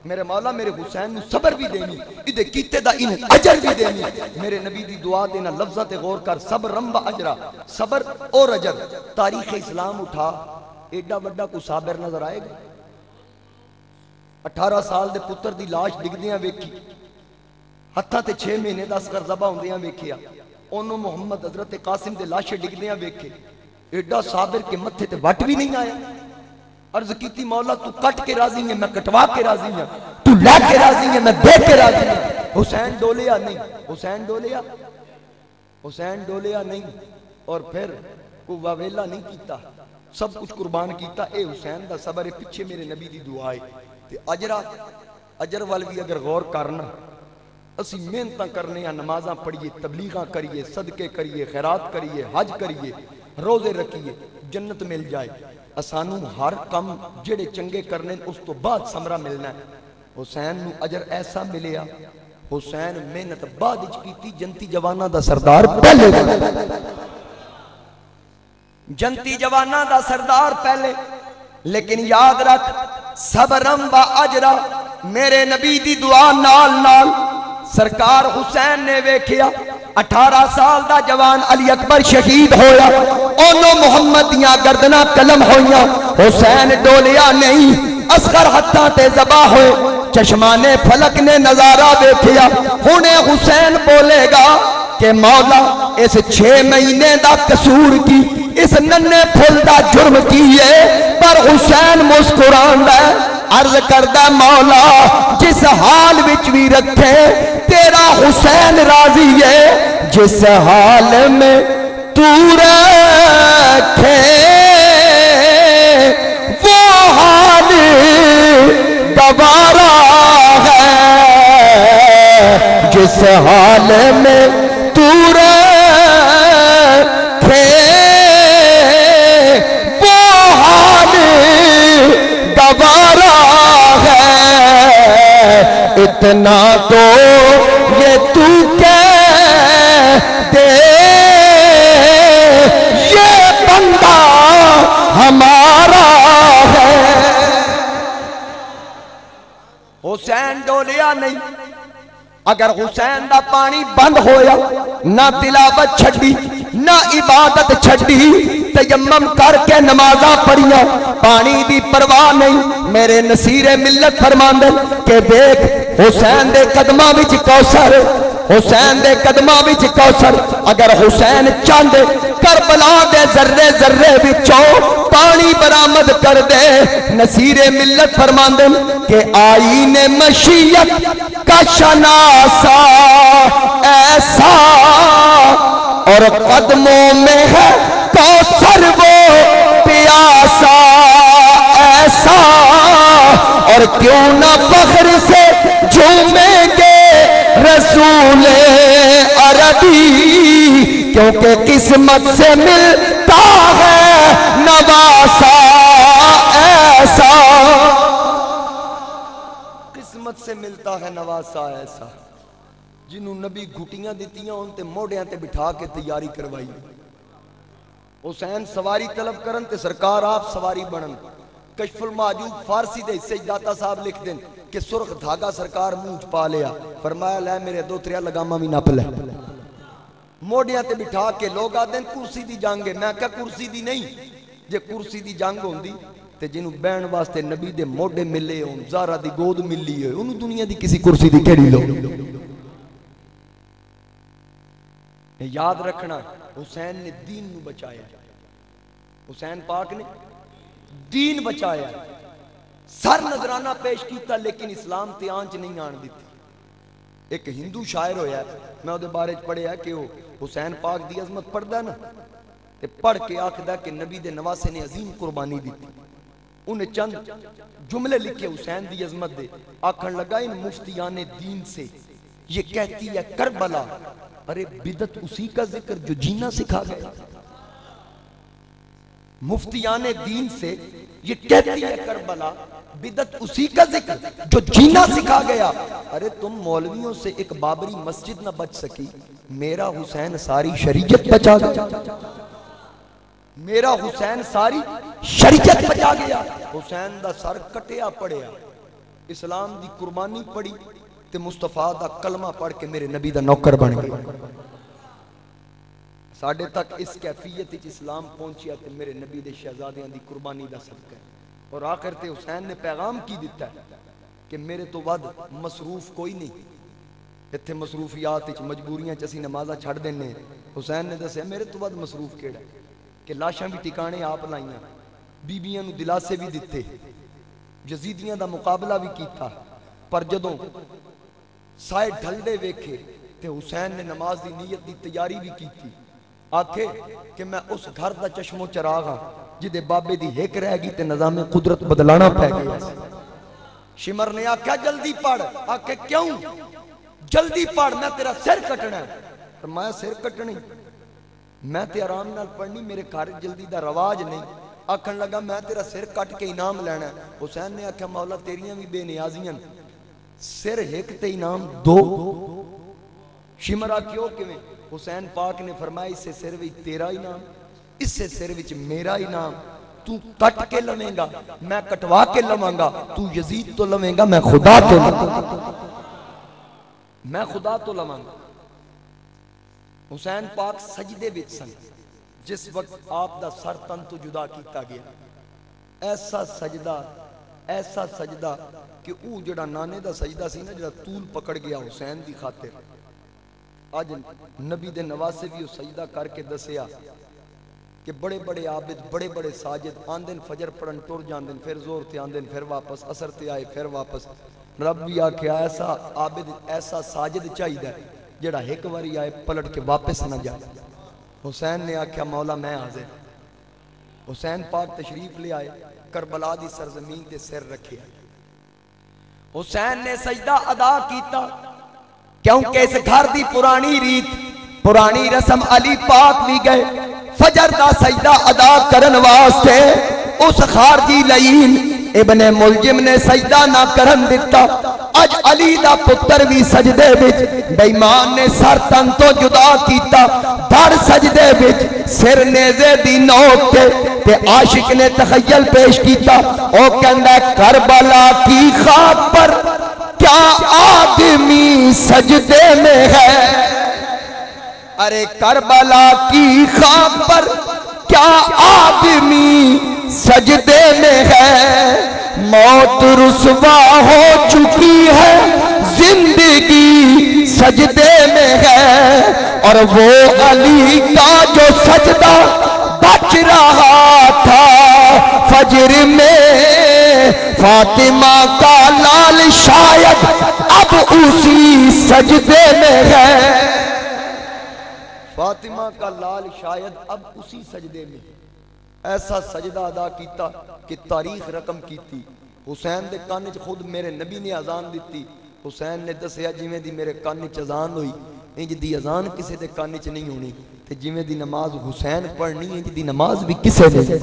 میرے مولا میرے حسین نو صبر بھی دینی ادھے کیتے دا انہیں اجر بھی دینی میرے نبی دی دعا دینا لفظات غور کر صبر و اجرا صبر اور اجر تاریخ اسلام اٹھا ایڈا بڑا کو صابر نظر آئے گا 18 سال دے پتر دی لاش ڈگدیاں ویکھی ہتھاں تے 6 مہینے دا اصغر ذبح ہوندیاں ویکھیا اونوں محمد حضرت قاسم دے لاشے ڈگدیاں ویکھے ایڈا صابر کے متھے تے وٹ بھی نہیں آیا عرض کیتی مولا تو کٹ کے راضی ہے میں کٹوا کے راضی ہوں تو لے کے راضی ہے میں دے کے راضی ہوں حسین ڈولیا نہیں حسین ڈولیا نہیں اور پھر کوئی واویلا نہیں کیتا سب کچھ قربان کیتا اے حسین دا صبر پیچھے میرے نبی دی دعا ہے تے اجر وال بھی اگر غور کرنا اسی محنتاں کرنے ہیں نمازاں پڑھیے تبلیغاں کریے صدقے کریے خیرات کریے حج کریے روزے رکھیے جنت مل جائے اسانو ہر کم جڑے چنگے کرنے اس تو بعد ثمرہ ملنا ہے حسین نو اجر ایسا ملیا حسین محنت بعد کیتی جنتی جوانہ دا سردار پہلے جنتی جوانہ دا سردار پہلے لیکن یاد رکھ صبرم با اجرا میرے نبی دی دعا نال نال سرکار حسین نے ویکھیا 18 سال دا جوان علی اکبر شہید ہویا اونوں محمد دیاں گردناں قلم ہویاں حسین ڈولیا نہیں اصغر ہتھاں تے ذبح ہوئے چشمان فلک نے نظارہ دیکھیا ہونے حسین بولے گا کہ مولا اس 6 مہینے دا قصور کی اس ننے پھل دا جرم کیے پر حسین مسکران دا عرض کردہ مولا جس حال وچ بھی رکھے تیرا حسین راضی ہے جس حال میں تو رکھے وہ حال گوارا ہے جس حال میں تو رکھے وہ حال گوارا ہے اتنا تو یہ تو کہہ دے یہ بندہ ہمارا ہے حسین ڈولیا نہیں اگر حسین دا پانی بند ہویا نہ تلاوت چھڑی نہ عبادت چھڑی تیمم کر کے نمازاں پڑھیاں پانی دی پرواہ نہیں میرے نصیر ملت فرماندے کہ دیکھ حسین دے قدماں وچ کوثر حسین دے قدماں وچ کوثر اگر حسین چاہندے کربلا دے ذرے ذرے وچوں پانی برآمد کر دے نصیر ملت فرماندے کہ آئین مشیت کا شناسا ایسا اور قدموں میں ہے کوثر وہ پیاسا ایسا اور کیوں نہ فخر سے جھومیں گے رسول عربی کیونکہ قسمت سے ملتا ہے نواسا ایسا قسمت سے ملتا ہے نواسا ایسا جنہوں نبی گھٹیاں دیتیاں ان تے موڑیاں تے بٹھا کے تیاری کروائی حسین سواری طلب کرن تے سرکار آپ سواری بنن کشف المحجوب فارسی دے حصے داتا صاحب لکھ دیں کہ سرخ دھاگا سرکار منہ پا لیا فرمایا لے میرے دو تریا لگاما بھی نپ لے موڑیاں تے بٹھا کے لوگ آتے ہیں کرسی دی جنگ ہے میں کہا کرسی دی نہیں جے کرسی دی جنگ ہوندی تے جنہوں بین واسطے نبی دے موڑے ملے ہوں زارہ دی گود ملی ہے انہوں دنیا دی کسی کرسی دی کہڑی لو یاد رکھنا حسین نے دین نو بچایا حسین پاک نے دین بچایا سر نظرانہ پیش کیتا لیکن اسلام تے آنچ نہیں آن دیتی ایک ہندو شاعر ہویا ہے میں دے بارے پڑھے ہے کہ وہ حسین پاک دی عظمت پڑھ دا نا تے پڑھ کے آکھدا کہ نبی دے نواسے نے عظیم قربانی دیتی انہیں چند جملے لکھے حسین دی عظمت دے آکھن لگا ان مفتیان دین سے یہ کہتی ہے کربلا ارے بدت اسی کا ذکر جو جینا سکھا گیا مفتیان دین سے یہ کہتی ہے کربلا بدت اسی کا ذکر جو جینا سکھا گیا ارے تم مولویوں سے ایک بابری مسجد نہ بچ سکی میرا حسین ساری شریعت بچا گیا میرا حسین ساری شریعت بچا گیا حسین دا سر کٹیا پڑیا اسلام دی قربانی پڑی تے مصطفیٰ دا کلمہ پڑھ کے میرے نبی دا نوکر بن گیا ساڑھے تک اس کیفیت اسلام پہنچیا تے میرے نبی دے شہزادیاں دی قربانی دا صدقہ ہے اور آخر تے حسین نے پیغام کی دیتا ہے کہ میرے تو ود مصروف کوئی نہیں اتھے مصروفیات مجبوریاں چسی نمازہ چھڑ دینے حسین نے دسے میرے تو ود مصروف کیڑا ہے کہ لاشاں بھی ٹکانے آپ لائیاں بیبیاں نو دلاسے بھی دیتے جزیدیاں دا مقابلہ بھی کیتا پر جدوں سائے ڈھلدے ویکھے تے حسین نے نماز دی نیت دی تیاری بھی کی تھی آکھے کہ میں اس گھر دا چشم و چراغ ہاں جدے بابے دی ہیک رہ گی تے نظام قدرت بدلانا پہ گیا شمر نے آکھا جلدی پڑھ آکھے کیوں جلدی پڑھ میں تیرا سر کٹنا ہے فرمایا سر کٹنی میں تے آرام نال پڑھنی میرے گھر جلدی دا رواج نہیں آکھن لگا میں تیرا سر کٹ کے انعام لینا ہے حسین نے آکھا مولا تیریاں بھی بے نیازیاں سر ہیک تے انعام دو شمرہ کیوں کیویں حسین پاک نے فرمایا اس سے سر وچ تیرا انعام اس سے سر وچ میرا انعام تو کٹ کے لمیں گا میں کٹوا کے لماں گا تو یزید تو لمیں گا میں خدا تو لماں گا میں خدا تو لماں گا حسین پاک سجدے وچ سن جس وقت آپ دا سر تن تو جدا کیتا گیا ایسا سجدہ کہ او جڑا نانے دا سجدہ سی نا جڑا طول پکڑ گیا حسین دی خاطر آج نبی دے نواسے بھی سجدہ کر کے دسیا کہ بڑے بڑے عابد بڑے بڑے ساجد آندن فجر پڑھن ٹر جاندن پھر زور تے آندن پھر واپس اثر تے آئے پھر واپس رب بھی آکھیا ایسا عابد ایسا ساجد چاہیے ہے جڑا ایک واری آئے پلٹ کے واپس نہ جائے حسین نے آکھیا مولا میں حاضر حسین پاک تشریف لے آئے کربلا دی سرزمین تے سر رکھے حسین نے سجدہ ادا کیتا کیونکہ اس گھر دی پرانی ریت پرانی رسم علی پاک بھی گئے فجر دا سجدہ ادا کرن واسطے اس خارجی لعین ابن ملجم نے سجدہ نہ کرن دیتا اج علی دا پتر بھی سجدے بچ بیمان نے سر تن تو جدا کیتا دھر سجدے بچ سر نیزے دی نوک تے عاشق نے تخیل پیش کیتا او کہندا کربلا کی خاک پر کیا آدمی سجدے میں ہے ارے کربلا کی خاک پر کیا آدمی سجدے میں ہے موت رسوا ہو چکی ہے زندگی سجدے میں ہے، اور وہ علی کا جو سجدہ بچ رہا تھا فجر میں، فاطمہ کا لال شاید اب اسی سجدے میں ہے، فاطمہ کا لال شاید اب اسی سجدے میں ہے۔ ایسا سجدہ ادا کیتا کہ تاریخ رقم کیتی۔ حسین دے کان وچ خود میرے نبی نے اذان دیتی، حسین نے دسیا جویں دی میرے کان وچ اذان ہوئی انج دی اذان کسے دے کان وچ نہیں ہونی، تے جویں دی نماز حسین پڑھنی انج دی نماز بھی کسے نے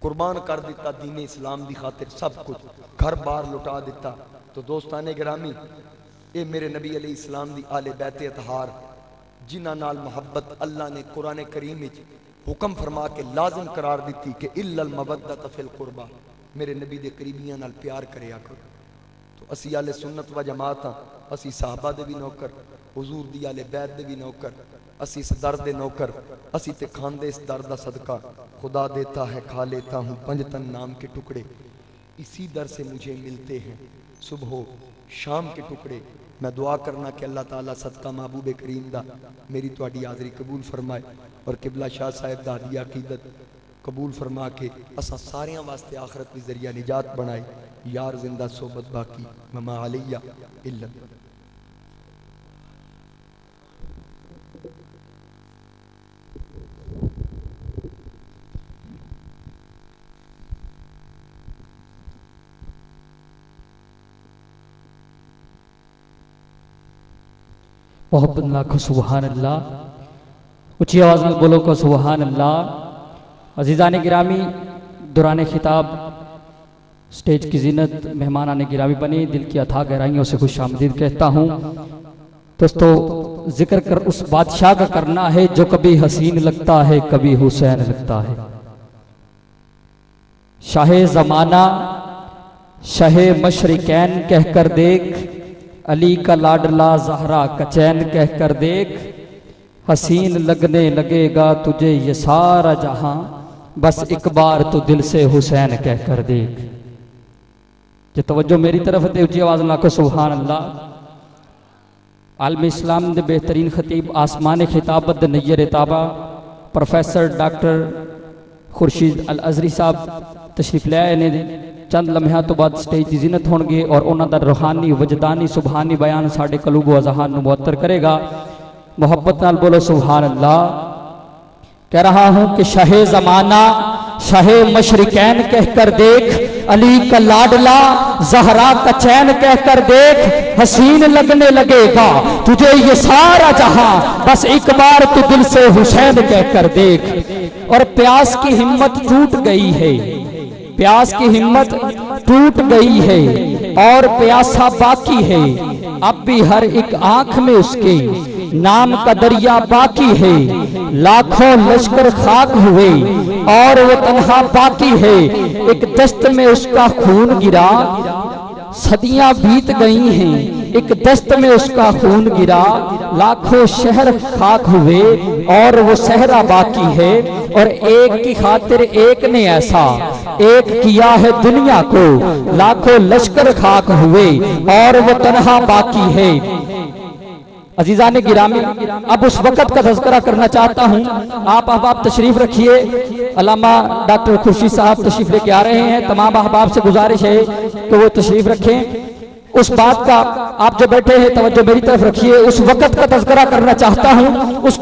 قربان کر دیتا دین اسلام دی خاطر سب کچھ، گھر بار لٹا دیتا۔ تو دوستان گرامی، اے میرے نبی علیہ السلام دی آل بیت اطہار جنہاں نال محبت اللہ نے قرآن کریم وچ حکم فرما کے لازم قرار دیتی کہ الا المودۃ فی القربہ، میرے نبی دے قریبیاں نال پیار کریا کرو۔ تو اسی اہل سنت و جماعت ہاں، اسی صحابہ دے بھی نوکر، حضور دی اہل بیت دے بھی نوکر، اسی اس در دے نوکر، اسی تے کھاندے اس در دا صدقہ۔ خدا دیتا ہے کھا لیتا ہوں پنجتن نام کے ٹکڑے، اسی در سے مجھے ملتے ہیں صبح و شام کے ٹکڑے۔ میں دعا کرنا کہ اللہ تعالیٰ صدقہ محبوب کریم دا میری تواڈی حاضری قبول فرمائے، اور قبلہ شاہ صاحب دا ہدیہ عقیدت قبول فرما کے اساں ساریاں واسطے آخرت بھی ذریعہ نجات بنائے۔ یار زندہ صحبت باقی، وما علیہ الا محبت اللہ کو سبحان اللہ، اچھی آواز میں بولو کو سبحان اللہ۔ عزیزان گرامی، دوران خطاب سٹیج کی زینت مہمانان گرامی بنے، دل کی اتھا گہرائیوں سے خوش آمدید کہتا ہوں۔ دوستو، ذکر کر اس بادشاہ کا کرنا ہے جو کبھی حسین لگتا ہے کبھی حسین لگتا ہے۔ شاہ زمانہ شاہ مشرقین کہہ کر دیکھ، علی کا لاڈلا زہرا کا چین کہہ کر دیکھ، حسین لگنے لگے گا تجھے یہ سارا جہاں، بس ایک بار تو دل سے حسین کہہ کر دیکھ۔ جو توجہ میری طرف ہے اچھی آواز اللہ کو سبحان اللہ۔ عالم اسلام دے بہترین خطیب آسمان خطابت نیر تابہ پروفیسر ڈاکٹر خورشید الازری صاحب تشریف لے آئے نے، چند لمحہ تو بعد سٹیج دی زینت ہونگے اور انہاں دا روحانی وجدانی سبحانی بیان ساڑھے قلوب و اذہان نبوتر کرے گا۔ محبت نال بولو سبحان اللہ۔ کہہ رہا ہوں کہ شاہ زمانہ شاہ مشرقین کہہ کر دیکھ، علی کا لاڈلا زہرا کا چین کہہ کر دیکھ، حسین لگنے لگے گا تجھے یہ سارا جہاں، بس ایک بار تو دل سے حسین کہہ کر دیکھ۔ اور پیاس کی ہمت ٹوٹ گئی ہے، پیاس کی ہمت ٹوٹ گئی ہے اور پیاسا باقی ہے، اب بھی ہر ایک آنکھ میں اس کے نام کا دریا باقی ہے، لاکھوں لشکر خاک ہوئے اور وہ تنہا باقی ہے، ایک دست میں اس کا خون گرا، صدیاں بیت گئی ہیں، ایک دست میں اس کا خون گرا، لاکھوں شہر خاک ہوئے اور وہ صحرا باقی ہے، اور ایک کی خاطر ایک نے ایسا ایک کیا ہے دنیا کو، لاکھوں لشکر خاک ہوئے اور وہ تنہا باقی ہے۔ عزیزان گرامی، اب اس وقت کا تذکرہ کرنا چاہتا ہوں۔ آپ احباب تشریف رکھیے، علامہ ڈاکٹر خورشید صاحب تشریف لے کے آ رہے ہیں، تمام احباب سے گزارش ہے کہ وہ تشریف رکھیں۔ اس بات کا آپ جو بیٹھے ہیں توجہ میری طرف رکھیے، اس وقت کا تذکرہ کرنا چاہتا ہوں، اس